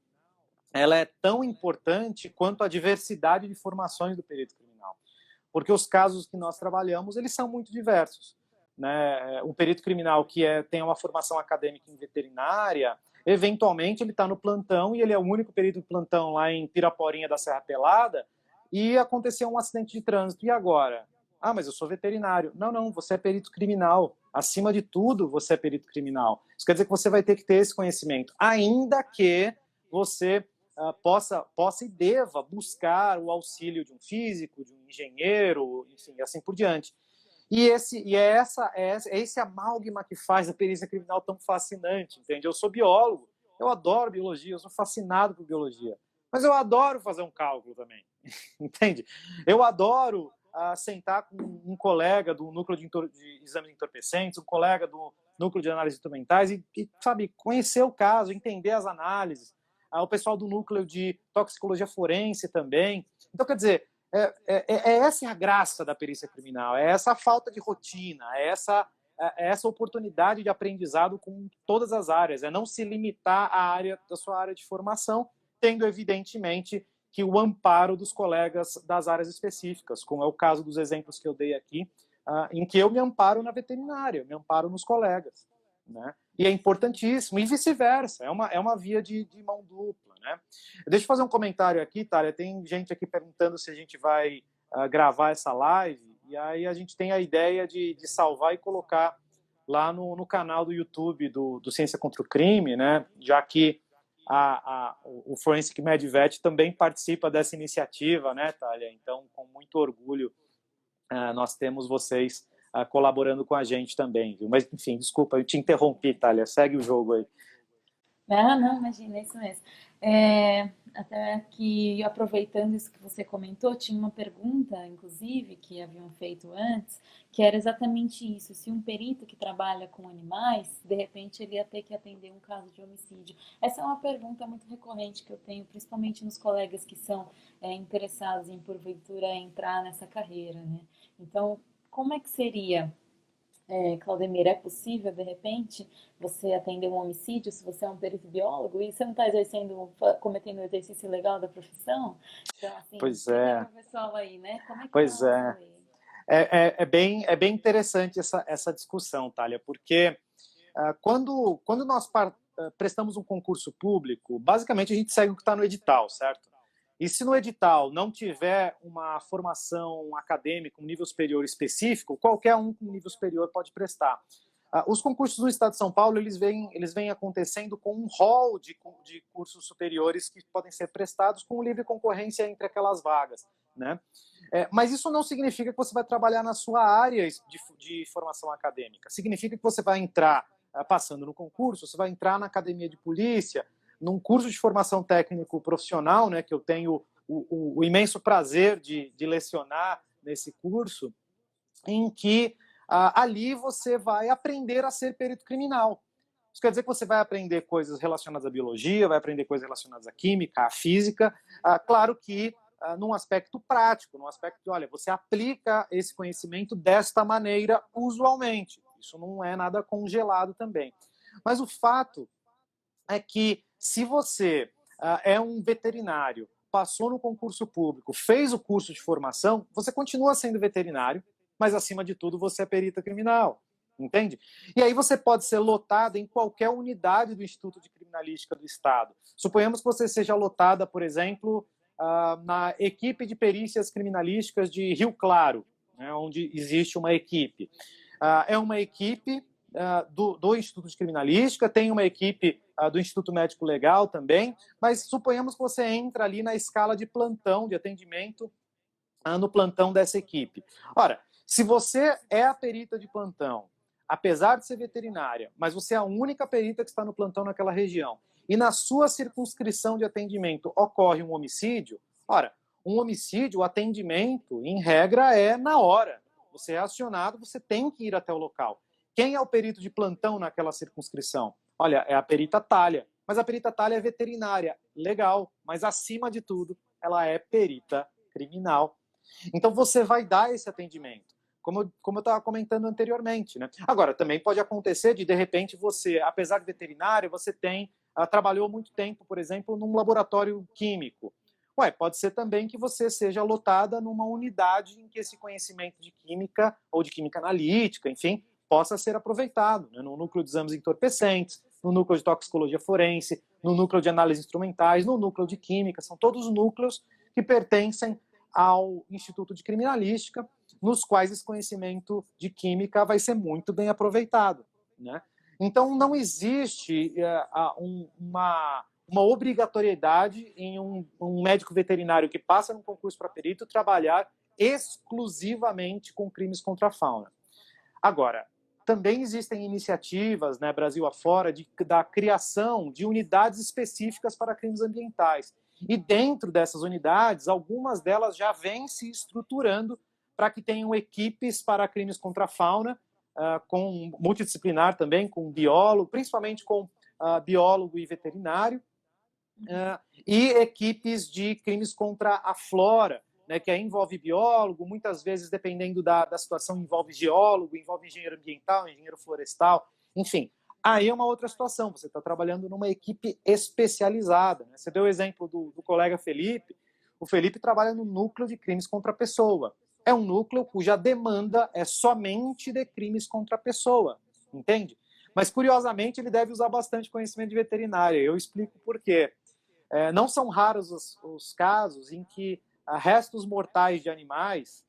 ela é tão importante quanto a diversidade de formações do perito criminal, porque os casos que nós trabalhamos eles são muito diversos, né? Um perito criminal que tem uma formação acadêmica em veterinária, eventualmente ele está no plantão e ele é o único perito de plantão lá em Piraporinha da Serra Pelada e aconteceu um acidente de trânsito. E agora? Ah, mas eu sou veterinário. Não, não, você é perito criminal. Acima de tudo, você é perito criminal. Isso quer dizer que você vai ter que ter esse conhecimento, ainda que você possa e deva buscar o auxílio de um físico, de um engenheiro, enfim, assim por diante. E é esse amálgama que faz a perícia criminal tão fascinante, entende? Eu sou biólogo, eu adoro biologia, eu sou fascinado por biologia, mas eu adoro fazer um cálculo também, entende? Eu adoro sentar com um colega do núcleo de exames entorpecentes, um colega do núcleo de análises instrumentais sabe, conhecer o caso, entender as análises, o pessoal do núcleo de toxicologia forense também. Então, quer dizer, essa é a graça da perícia criminal, é essa falta de rotina, é essa oportunidade de aprendizado com todas as áreas, é não se limitar à área da sua área de formação, tendo evidentemente que o amparo dos colegas das áreas específicas, como é o caso dos exemplos que eu dei aqui, em que eu me amparo na veterinária, eu me amparo nos colegas, né? E é importantíssimo, e vice-versa, é uma via de mão dupla, né? Deixa eu fazer um comentário aqui, Thalia, tem gente aqui perguntando se a gente vai gravar essa live, e aí a gente tem a ideia de salvar e colocar lá no canal do YouTube do Ciência contra o Crime, né? Já que o Forensic MedVet também participa dessa iniciativa, né, Thalia? Então, com muito orgulho, nós temos vocês colaborando com a gente também, viu? Mas, enfim, desculpa, eu te interrompi, Thalia. Segue o jogo aí. Ah, não, imagina, é isso mesmo. Até que, aproveitando isso que você comentou, tinha uma pergunta, inclusive, que haviam feito antes, que era exatamente isso: se um perito que trabalha com animais, de repente ele ia ter que atender um caso de homicídio. Essa é uma pergunta muito recorrente que eu tenho, principalmente nos colegas que são interessados em, porventura, entrar nessa carreira, né? Então, como é que seria? Claudemir, é possível, de repente, você atender um homicídio se você é um perito biólogo e você não está cometendo o exercício legal da profissão? Então, assim, Pois explica para é, o pessoal aí, né? Como é que pois está essa é. lei? É bem interessante essa discussão, Thalia, porque quando nós prestamos um concurso público, basicamente a gente segue o que está no edital, certo? E se no edital não tiver uma formação acadêmica, um nível superior específico, qualquer um com nível superior pode prestar. Os concursos no Estado de São Paulo eles vêm acontecendo com um rol de cursos superiores que podem ser prestados com livre concorrência entre aquelas vagas. né? Mas isso não significa que você vai trabalhar na sua área de formação acadêmica. Significa que você vai entrar, passando no concurso, você vai entrar na academia de polícia, num curso de formação técnico profissional, né, que eu tenho o imenso prazer de lecionar nesse curso, em que ali você vai aprender a ser perito criminal. Isso quer dizer que você vai aprender coisas relacionadas à biologia, vai aprender coisas relacionadas à química, à física, claro que num aspecto prático, num aspecto de, olha, você aplica esse conhecimento desta maneira usualmente. Isso não é nada congelado também. Mas o fato é que se você é um veterinário, passou no concurso público, fez o curso de formação, você continua sendo veterinário, mas acima de tudo você é perita criminal, entende? E aí você pode ser lotado em qualquer unidade do Instituto de Criminalística do Estado. Suponhamos que você seja lotada, por exemplo, na equipe de perícias criminalísticas de Rio Claro, né, onde existe uma equipe. É uma equipe do Instituto de Criminalística, tem uma equipe do Instituto Médico Legal também, mas suponhamos que você entra ali na escala de plantão, de atendimento no plantão dessa equipe. Ora, se você é a perita de plantão, apesar de ser veterinária, mas você é a única perita que está no plantão naquela região, e na sua circunscrição de atendimento ocorre um homicídio, ora, um homicídio, o atendimento, em regra, é na hora. Você é acionado, você tem que ir até o local. Quem é o perito de plantão naquela circunscrição? Olha, é a perita Thalia. Mas a perita Thalia é veterinária. Legal, mas acima de tudo, ela é perita criminal. Então você vai dar esse atendimento, como eu estava comentando anteriormente, né? Agora, também pode acontecer de repente, você, apesar de veterinário, você trabalhou muito tempo, por exemplo, num laboratório químico. Pode ser também que você seja lotada numa unidade em que esse conhecimento de química, ou de química analítica, enfim, possa ser aproveitado, né? No núcleo de exames entorpecentes, no núcleo de toxicologia forense, no núcleo de análises instrumentais, no núcleo de química, são todos núcleos que pertencem ao Instituto de Criminalística, nos quais esse conhecimento de química vai ser muito bem aproveitado, né? Então, não existe uma obrigatoriedade em um médico veterinário que passa num concurso para perito trabalhar exclusivamente com crimes contra a fauna. Agora, também existem iniciativas, né, Brasil afora, da criação de unidades específicas para crimes ambientais. E dentro dessas unidades, algumas delas já vêm se estruturando para que tenham equipes para crimes contra a fauna, com multidisciplinar também, com biólogo, principalmente com biólogo e veterinário, e equipes de crimes contra a flora, né, que aí envolve biólogo, muitas vezes, dependendo da situação, envolve geólogo, envolve engenheiro ambiental, engenheiro florestal, enfim. Aí é uma outra situação, você está trabalhando numa equipe especializada, né? Você deu o exemplo do colega Felipe, o Felipe trabalha no núcleo de crimes contra a pessoa. É um núcleo cuja demanda é somente de crimes contra a pessoa, entende? Mas, curiosamente, ele deve usar bastante conhecimento de veterinária. Eu explico por quê. Não são raros os casos em que restos mortais de animais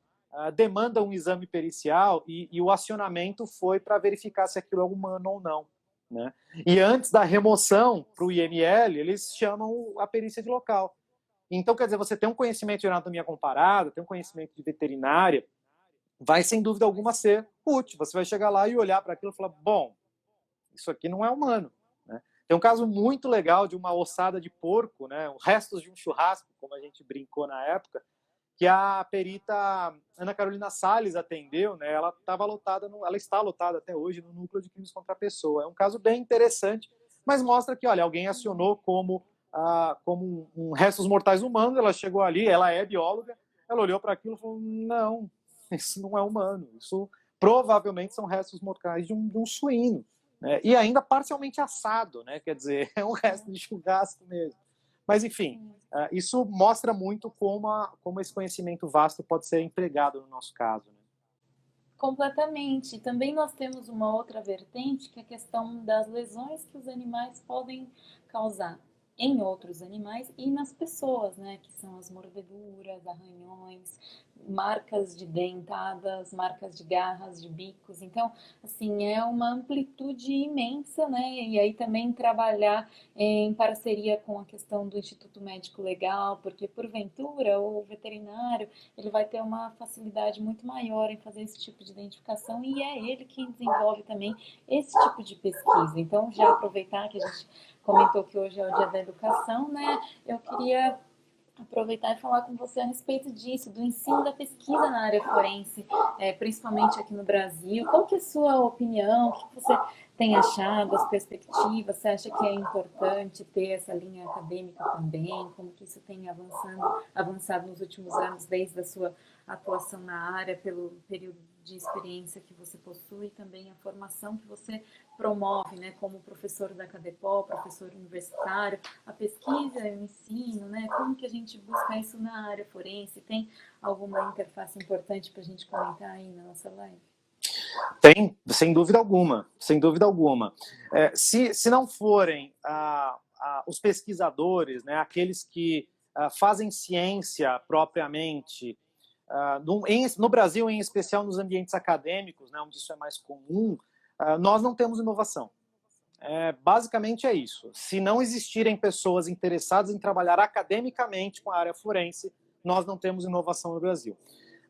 demandam um exame pericial e o acionamento foi para verificar se aquilo é humano ou não, né? E antes da remoção para o IML, eles chamam a perícia de local. Então, quer dizer, você tem um conhecimento de anatomia comparada, tem um conhecimento de veterinária, vai sem dúvida alguma ser útil. Você vai chegar lá e olhar para aquilo e falar, bom, isso aqui não é humano, né? Tem um caso muito legal de uma ossada de porco, né, restos de um churrasco, como a gente brincou na época, que a perita Ana Carolina Salles atendeu, né? Ela está lotada até hoje no núcleo de crimes contra a pessoa. É um caso bem interessante, mas mostra que, olha, alguém acionou como restos mortais humanos. Ela chegou ali, ela é bióloga, ela olhou para aquilo e falou: não, isso não é humano, isso provavelmente são restos mortais de um suíno, né? E ainda parcialmente assado, né? Quer dizer, é um resto de churrasco mesmo. Mas, enfim, isso mostra muito como esse conhecimento vasto pode ser empregado no nosso caso, né? Completamente. Também nós temos uma outra vertente, que é a questão das lesões que os animais podem causar. em outros animais e nas pessoas, né? Que são as mordeduras, arranhões, marcas de dentadas, marcas de garras, de bicos. Então, assim, é uma amplitude imensa, né? E aí também trabalhar em parceria com a questão do Instituto Médico Legal, porque porventura o veterinário ele vai ter uma facilidade muito maior em fazer esse tipo de identificação e é ele quem desenvolve também esse tipo de pesquisa. Então, já aproveitar que a gente comentou que hoje é o Dia da Educação, né? Eu queria aproveitar e falar com você a respeito disso, do ensino da pesquisa na área forense, principalmente aqui no Brasil. Qual que é a sua opinião? O que você tem achado, as perspectivas? Você acha que é importante ter essa linha acadêmica também? Como que isso tem avançado nos últimos anos, desde a sua atuação na área, pelo período de experiência que você possui, e também a formação que você promove, né, como professor da CADEPOL, professor universitário, a pesquisa e o ensino, né, como que a gente busca isso na área forense? Tem alguma interface importante para a gente comentar aí na nossa live? Tem, sem dúvida alguma, sem dúvida alguma. Se não forem os pesquisadores, né, aqueles que fazem ciência propriamente, no Brasil, em especial nos ambientes acadêmicos, né, onde isso é mais comum, nós não temos inovação. Basicamente é isso. Se não existirem pessoas interessadas em trabalhar academicamente com a área forense, nós não temos inovação no Brasil.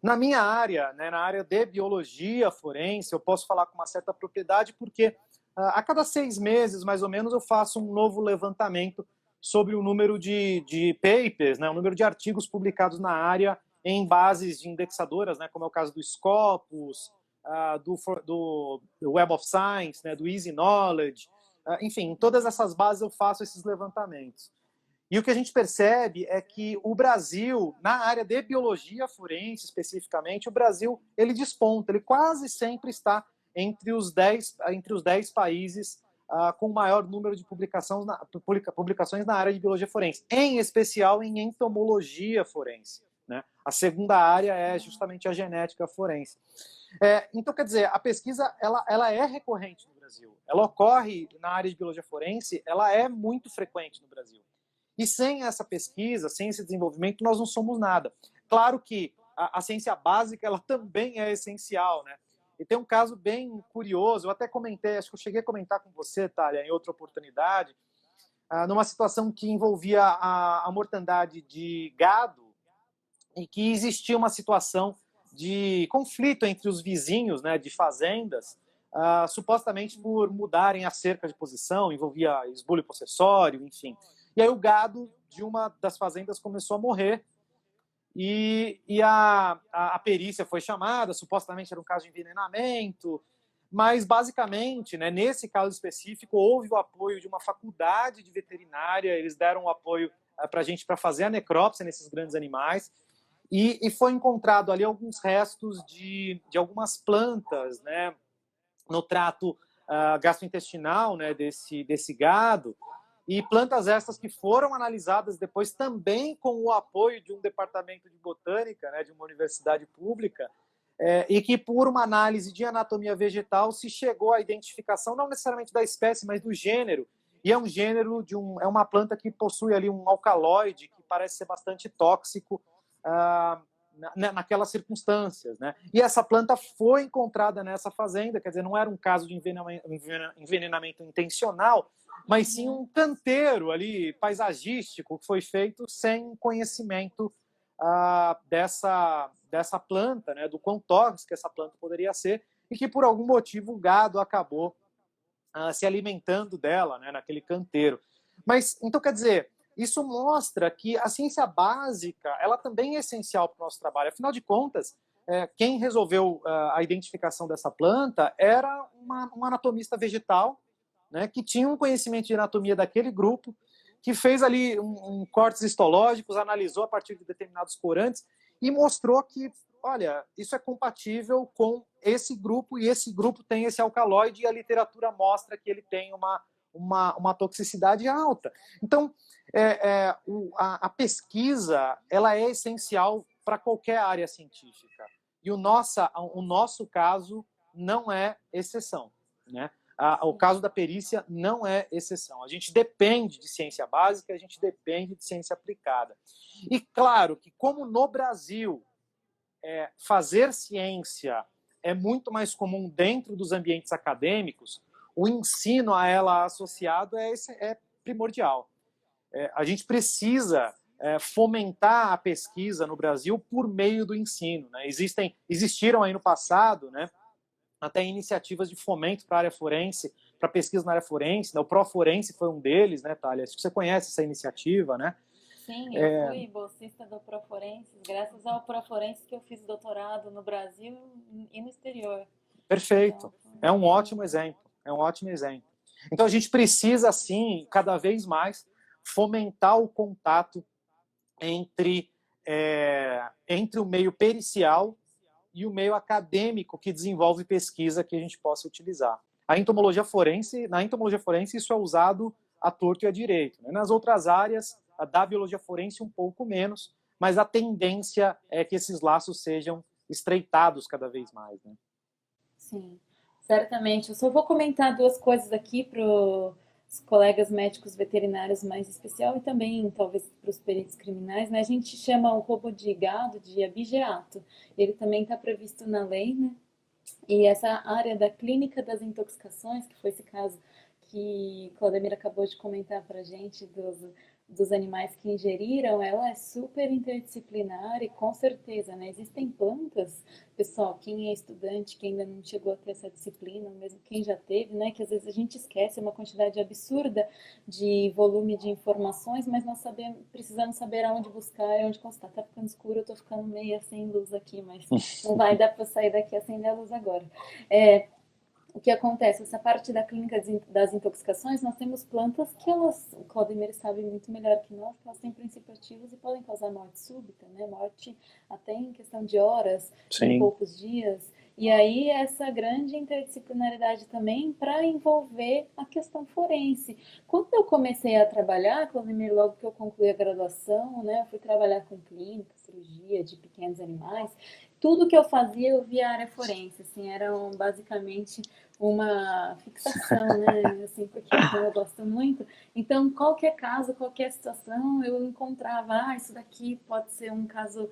Na minha área, né, na área de biologia forense, eu posso falar com uma certa propriedade porque a cada 6 meses, mais ou menos, eu faço um novo levantamento sobre o número de papers, né, o número de artigos publicados na área em bases de indexadoras, né, como é o caso do Scopus, do Web of Science, né, do Easy Knowledge, enfim, em todas essas bases eu faço esses levantamentos. E o que a gente percebe é que o Brasil, na área de biologia forense especificamente, o Brasil ele desponta, ele quase sempre está entre os 10 países com o maior número de publicações na área de biologia forense, em especial em entomologia forense. Né? A segunda área é justamente a genética forense. Então, quer dizer, a pesquisa ela é recorrente no Brasil. Ela ocorre na área de biologia forense, ela é muito frequente no Brasil. E sem essa pesquisa, sem esse desenvolvimento, nós não somos nada. Claro que a ciência básica ela também é essencial, né? E tem um caso bem curioso, eu até comentei, acho que eu cheguei a comentar com você, Thalia, em outra oportunidade, numa situação que envolvia a mortandade de gado e que existia uma situação de conflito entre os vizinhos, né, de fazendas, supostamente por mudarem a cerca de posição, envolvia esbulho possessório, enfim. E aí o gado de uma das fazendas começou a morrer e a perícia foi chamada, supostamente era um caso de envenenamento, mas basicamente, né, nesse caso específico, houve o apoio de uma faculdade de veterinária, eles deram o apoio para a gente para fazer a necrópsia nesses grandes animais, e foi encontrado ali alguns restos de algumas plantas, né, no trato gastrointestinal, né, desse gado, e plantas estas que foram analisadas depois também com o apoio de um departamento de botânica, né, de uma universidade pública, e que por uma análise de anatomia vegetal se chegou à identificação não necessariamente da espécie, mas do gênero, e é um gênero é uma planta que possui ali um alcaloide que parece ser bastante tóxico naquelas circunstâncias, né? E essa planta foi encontrada nessa fazenda, quer dizer, não era um caso de envenenamento intencional, mas sim um canteiro ali paisagístico que foi feito sem conhecimento dessa planta, né? Do quão tóxica essa planta poderia ser e que por algum motivo o gado acabou se alimentando dela, né? Naquele canteiro. Mas então quer dizer, isso mostra que a ciência básica ela também é essencial para o nosso trabalho. Afinal de contas, quem resolveu a identificação dessa planta era um anatomista vegetal, né, que tinha um conhecimento de anatomia daquele grupo, que fez ali cortes histológicos, analisou a partir de determinados corantes e mostrou que, olha, isso é compatível com esse grupo e esse grupo tem esse alcaloide e a literatura mostra que ele tem uma toxicidade alta. Então, a pesquisa ela é essencial para qualquer área científica. E o nosso caso não é exceção. Né? o caso da perícia não é exceção. A gente depende de ciência básica, a gente depende de ciência aplicada. E claro que, como no Brasil, fazer ciência é muito mais comum dentro dos ambientes acadêmicos, o ensino a ela associado é primordial. A gente precisa fomentar a pesquisa no Brasil por meio do ensino, né? Existiram aí no passado, né, até iniciativas de fomento para a área forense, para pesquisa na área forense, né? O Proforense foi um deles, né, Thalia? Acho que você conhece essa iniciativa, né? Sim, eu fui bolsista do Proforenses, graças ao Proforenses que eu fiz doutorado no Brasil e no exterior. Perfeito. Então, é um ótimo exemplo. É um ótimo exemplo. Então a gente precisa, assim, cada vez mais fomentar o contato entre o meio pericial e o meio acadêmico que desenvolve pesquisa que a gente possa utilizar. Na entomologia forense, isso é usado à torto e à direito, né? Nas outras áreas, da biologia forense, um pouco menos, mas a tendência é que esses laços sejam estreitados cada vez mais, né? sim, certamente. Eu só vou comentar duas coisas aqui para os colegas médicos veterinários mais especial e também talvez para os peritos criminais, né? A gente chama o roubo de gado de abigeato. Ele também está previsto na lei, né? E essa área da clínica das intoxicações, que foi esse caso que Claudemir acabou de comentar para a gente, dos animais que ingeriram, ela é super interdisciplinar e com certeza, né? Existem plantas, pessoal, quem é estudante, quem ainda não chegou a ter essa disciplina, mesmo quem já teve, né? Que às vezes a gente esquece uma quantidade absurda de volume de informações, mas nós precisamos saber aonde buscar e onde consultar. Tá ficando escuro, eu tô ficando meio sem luz aqui, mas não vai dar para sair daqui e acender a luz agora. O que acontece? Essa parte da clínica das intoxicações, nós temos plantas que elas, o Claudemir sabe muito melhor que nós, que elas têm princípios ativos e podem causar morte súbita, né? Morte até em questão de horas, Sim. em poucos dias. E aí essa grande interdisciplinaridade também para envolver a questão forense. Quando eu comecei a trabalhar, Claudemir, logo que eu concluí a graduação, né, eu fui trabalhar com clínica, cirurgia de pequenos animais. Tudo que eu fazia, eu via a área forense, assim, eram basicamente uma fixação, né? Assim, porque eu gosto muito. Então, qualquer caso, qualquer situação, eu encontrava, isso daqui pode ser um caso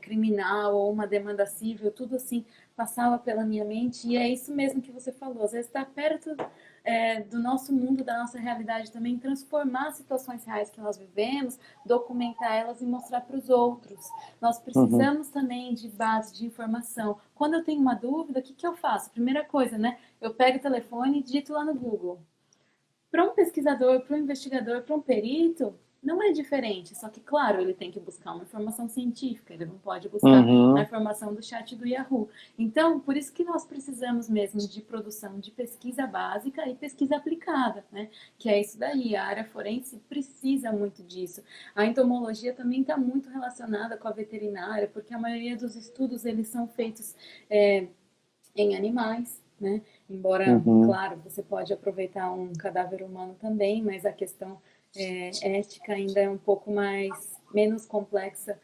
criminal ou uma demanda civil, tudo assim passava pela minha mente. E é isso mesmo que você falou. Às vezes está perto do nosso mundo, da nossa realidade também, transformar situações reais que nós vivemos, documentar elas e mostrar para os outros. Nós precisamos também de base de informação. Quando eu tenho uma dúvida, o que eu faço? Primeira coisa, né? Eu pego o telefone e digito lá no Google. Para um pesquisador, para um investigador, para um perito, não é diferente. Só que, claro, ele tem que buscar uma informação científica, ele não pode buscar a informação do chat do Yahoo. Então, por isso que nós precisamos mesmo de produção de pesquisa básica e pesquisa aplicada, né? Que é isso daí, a área forense precisa muito disso. A entomologia também está muito relacionada com a veterinária, porque a maioria dos estudos, eles são feitos em animais, né? Embora, claro, você pode aproveitar um cadáver humano também, mas a questão ética ainda é um pouco menos complexa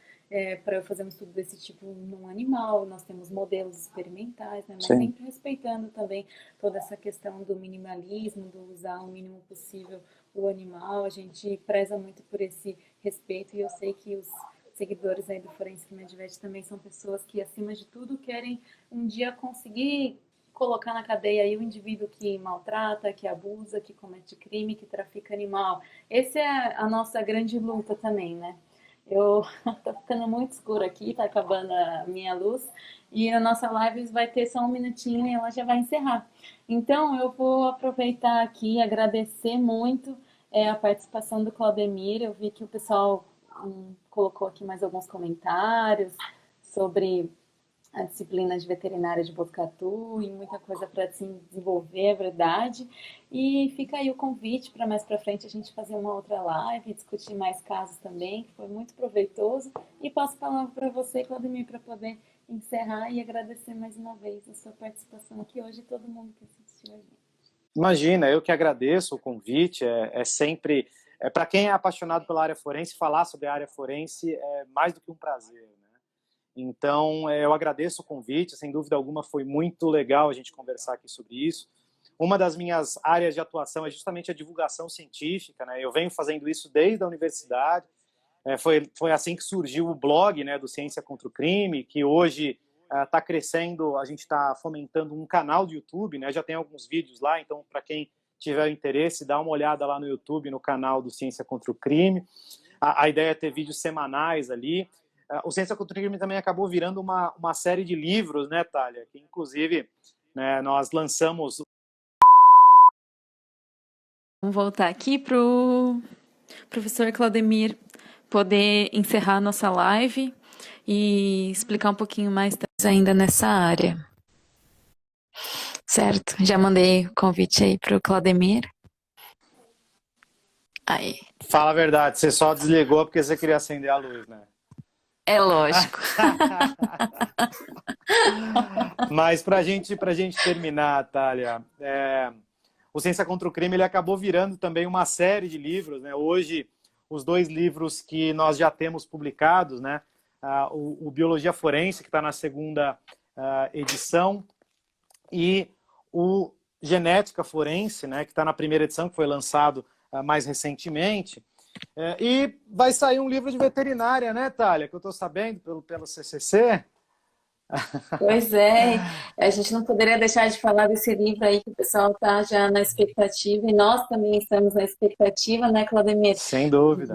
para fazer um estudo desse tipo num animal. Nós temos modelos experimentais, né? Mas Sim. sempre respeitando também toda essa questão do minimalismo, do usar o mínimo possível o animal. A gente preza muito por esse respeito e eu sei que os seguidores aí do Forensic Medvet também são pessoas que, acima de tudo, querem um dia conseguir colocar na cadeia aí o indivíduo que maltrata, que abusa, que comete crime, que trafica animal. Essa é a nossa grande luta também, né? Tá ficando muito escuro aqui, tá acabando a minha luz, e a nossa live vai ter só um minutinho e ela já vai encerrar. Então, eu vou aproveitar aqui e agradecer muito a participação do Claudemir. Eu vi que o pessoal colocou aqui mais alguns comentários sobre a disciplina de veterinária de Botucatu e muita coisa para se desenvolver, é verdade. E fica aí o convite para mais para frente a gente fazer uma outra live, discutir mais casos também, que foi muito proveitoso. E passo a palavra para você, Claudemir, para poder encerrar e agradecer mais uma vez a sua participação aqui hoje e todo mundo que assistiu a gente. Imagina, eu que agradeço o convite, sempre... para quem é apaixonado pela área forense, falar sobre a área forense é mais do que um prazer, né? Então, eu agradeço o convite, sem dúvida alguma foi muito legal a gente conversar aqui sobre isso. uma das minhas áreas de atuação é justamente a divulgação científica, né? Eu venho fazendo isso desde a universidade. Foi assim que surgiu o blog, né, do Ciência contra o Crime, que hoje está crescendo. A gente está fomentando um canal de YouTube, né? Já tem alguns vídeos lá, então para quem tiver interesse, dá uma olhada lá no YouTube, no canal do Ciência contra o Crime. A ideia é ter vídeos semanais ali. O Ciência contra o Crime também acabou virando uma série de livros, né, Thalia? Que inclusive, né, nós lançamos. Vamos voltar aqui para o professor Claudemir poder encerrar nossa live e explicar um pouquinho mais ainda nessa área. Certo? Já mandei o convite aí para o Claudemir. Aí. Fala a verdade, você só desligou porque você queria acender a luz, né? É lógico. Mas para gente terminar, Thalia, o Ciência contra o Crime ele acabou virando também uma série de livros, né? Hoje, os 2 livros que nós já temos publicados, né? O Biologia Forense, que está na 2ª edição, e o Genética Forense, né? Que está na 1ª edição, que foi lançado mais recentemente. E vai sair um livro de veterinária, né, Thalia? Que eu estou sabendo pelo CCC. Pois é, a gente não poderia deixar de falar desse livro aí que o pessoal está já na expectativa, e nós também estamos na expectativa, né, Claudemir? Sem dúvida.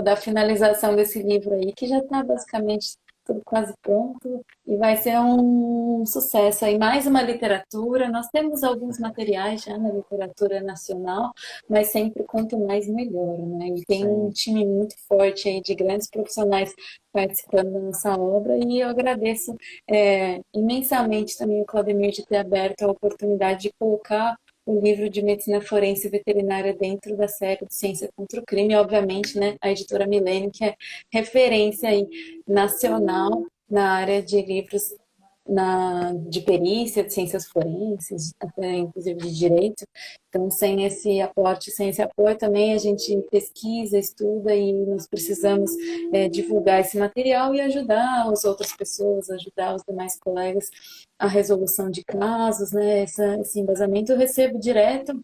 Da finalização desse livro aí, que já está basicamente tudo quase pronto, e vai ser um sucesso aí. Mais uma literatura, nós temos alguns materiais já na literatura nacional, mas sempre quanto mais melhor, né? E tem um time muito forte aí de grandes profissionais participando da nossa obra, e eu agradeço imensamente também o Claudemir de ter aberto a oportunidade de colocar o livro de Medicina Forense e Veterinária dentro da série de Ciência contra o Crime, obviamente, né, a editora Milênio, que é referência aí nacional na área de livros de perícia, de ciências forenses, até inclusive de direito. Então, sem esse aporte, sem esse apoio também, a gente pesquisa, estuda, e nós precisamos divulgar esse material e ajudar as outras pessoas, ajudar os demais colegas a resolução de casos, né? Esse embasamento eu recebo direto,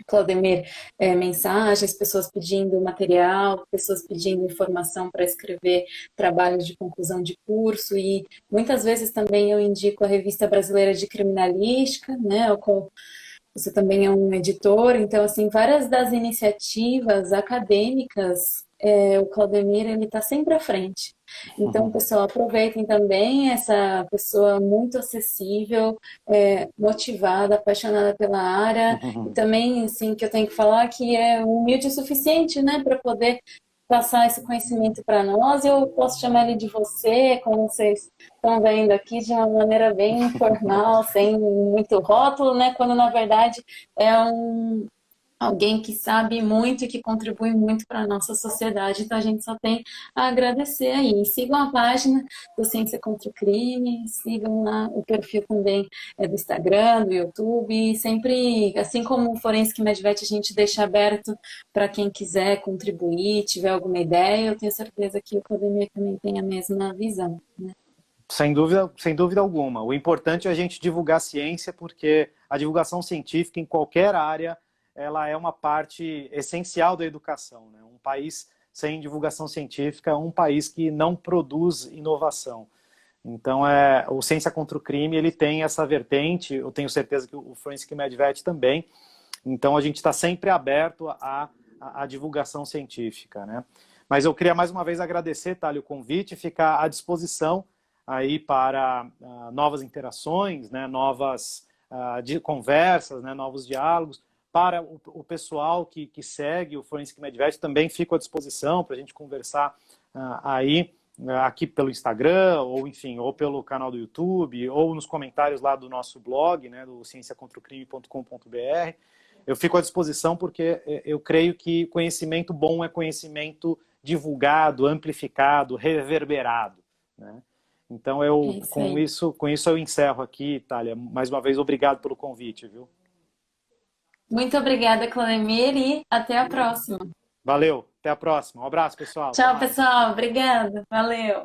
Claudemir, mensagens, pessoas pedindo material, pessoas pedindo informação para escrever trabalhos de conclusão de curso, e muitas vezes também eu indico a Revista Brasileira de Criminalística, né, você também é um editor, então, assim, várias das iniciativas acadêmicas, o Claudemir, ele está sempre à frente. Então, pessoal, aproveitem também essa pessoa muito acessível, motivada, apaixonada pela área, e também, assim, que eu tenho que falar que é humilde o suficiente, né, para poder passar esse conhecimento para nós. Eu posso chamar ele de você, como vocês estão vendo aqui, de uma maneira bem informal, sem muito rótulo, né, quando na verdade é alguém que sabe muito e que contribui muito para a nossa sociedade. Então, a gente só tem a agradecer aí. Sigam a página do Ciência contra o Crime, sigam lá o perfil também do Instagram, do YouTube, e sempre, assim como o Forensic Medvet, a gente deixa aberto para quem quiser contribuir, tiver alguma ideia. Eu tenho certeza que o Claudemir também tem a mesma visão, né? Sem dúvida alguma. O importante é a gente divulgar a ciência, porque a divulgação científica em qualquer área, ela é uma parte essencial da educação, né? Um país sem divulgação científica é um país que não produz inovação. Então, o Ciência contra o Crime, ele tem essa vertente, eu tenho certeza que o Forensic Medvet também. Então, a gente está sempre aberto à divulgação científica, né? Mas eu queria mais uma vez agradecer, Thalia, o convite, e ficar à disposição aí para novas interações, né? Novas conversas, né? Novos diálogos. Para o pessoal que segue o Forensic Medvet, também fico à disposição para a gente conversar aqui pelo Instagram, ou enfim, ou pelo canal do YouTube, ou nos comentários lá do nosso blog, né, do cienciacontraocrime.com.br. Eu fico à disposição porque eu creio que conhecimento bom é conhecimento divulgado, amplificado, reverberado, né? Então, com isso eu encerro aqui, Thalia. Mais uma vez, obrigado pelo convite, viu? Muito obrigada, Claudemir, e até a próxima. Valeu, até a próxima. Um abraço, pessoal. Tchau, pessoal. Obrigada. Valeu.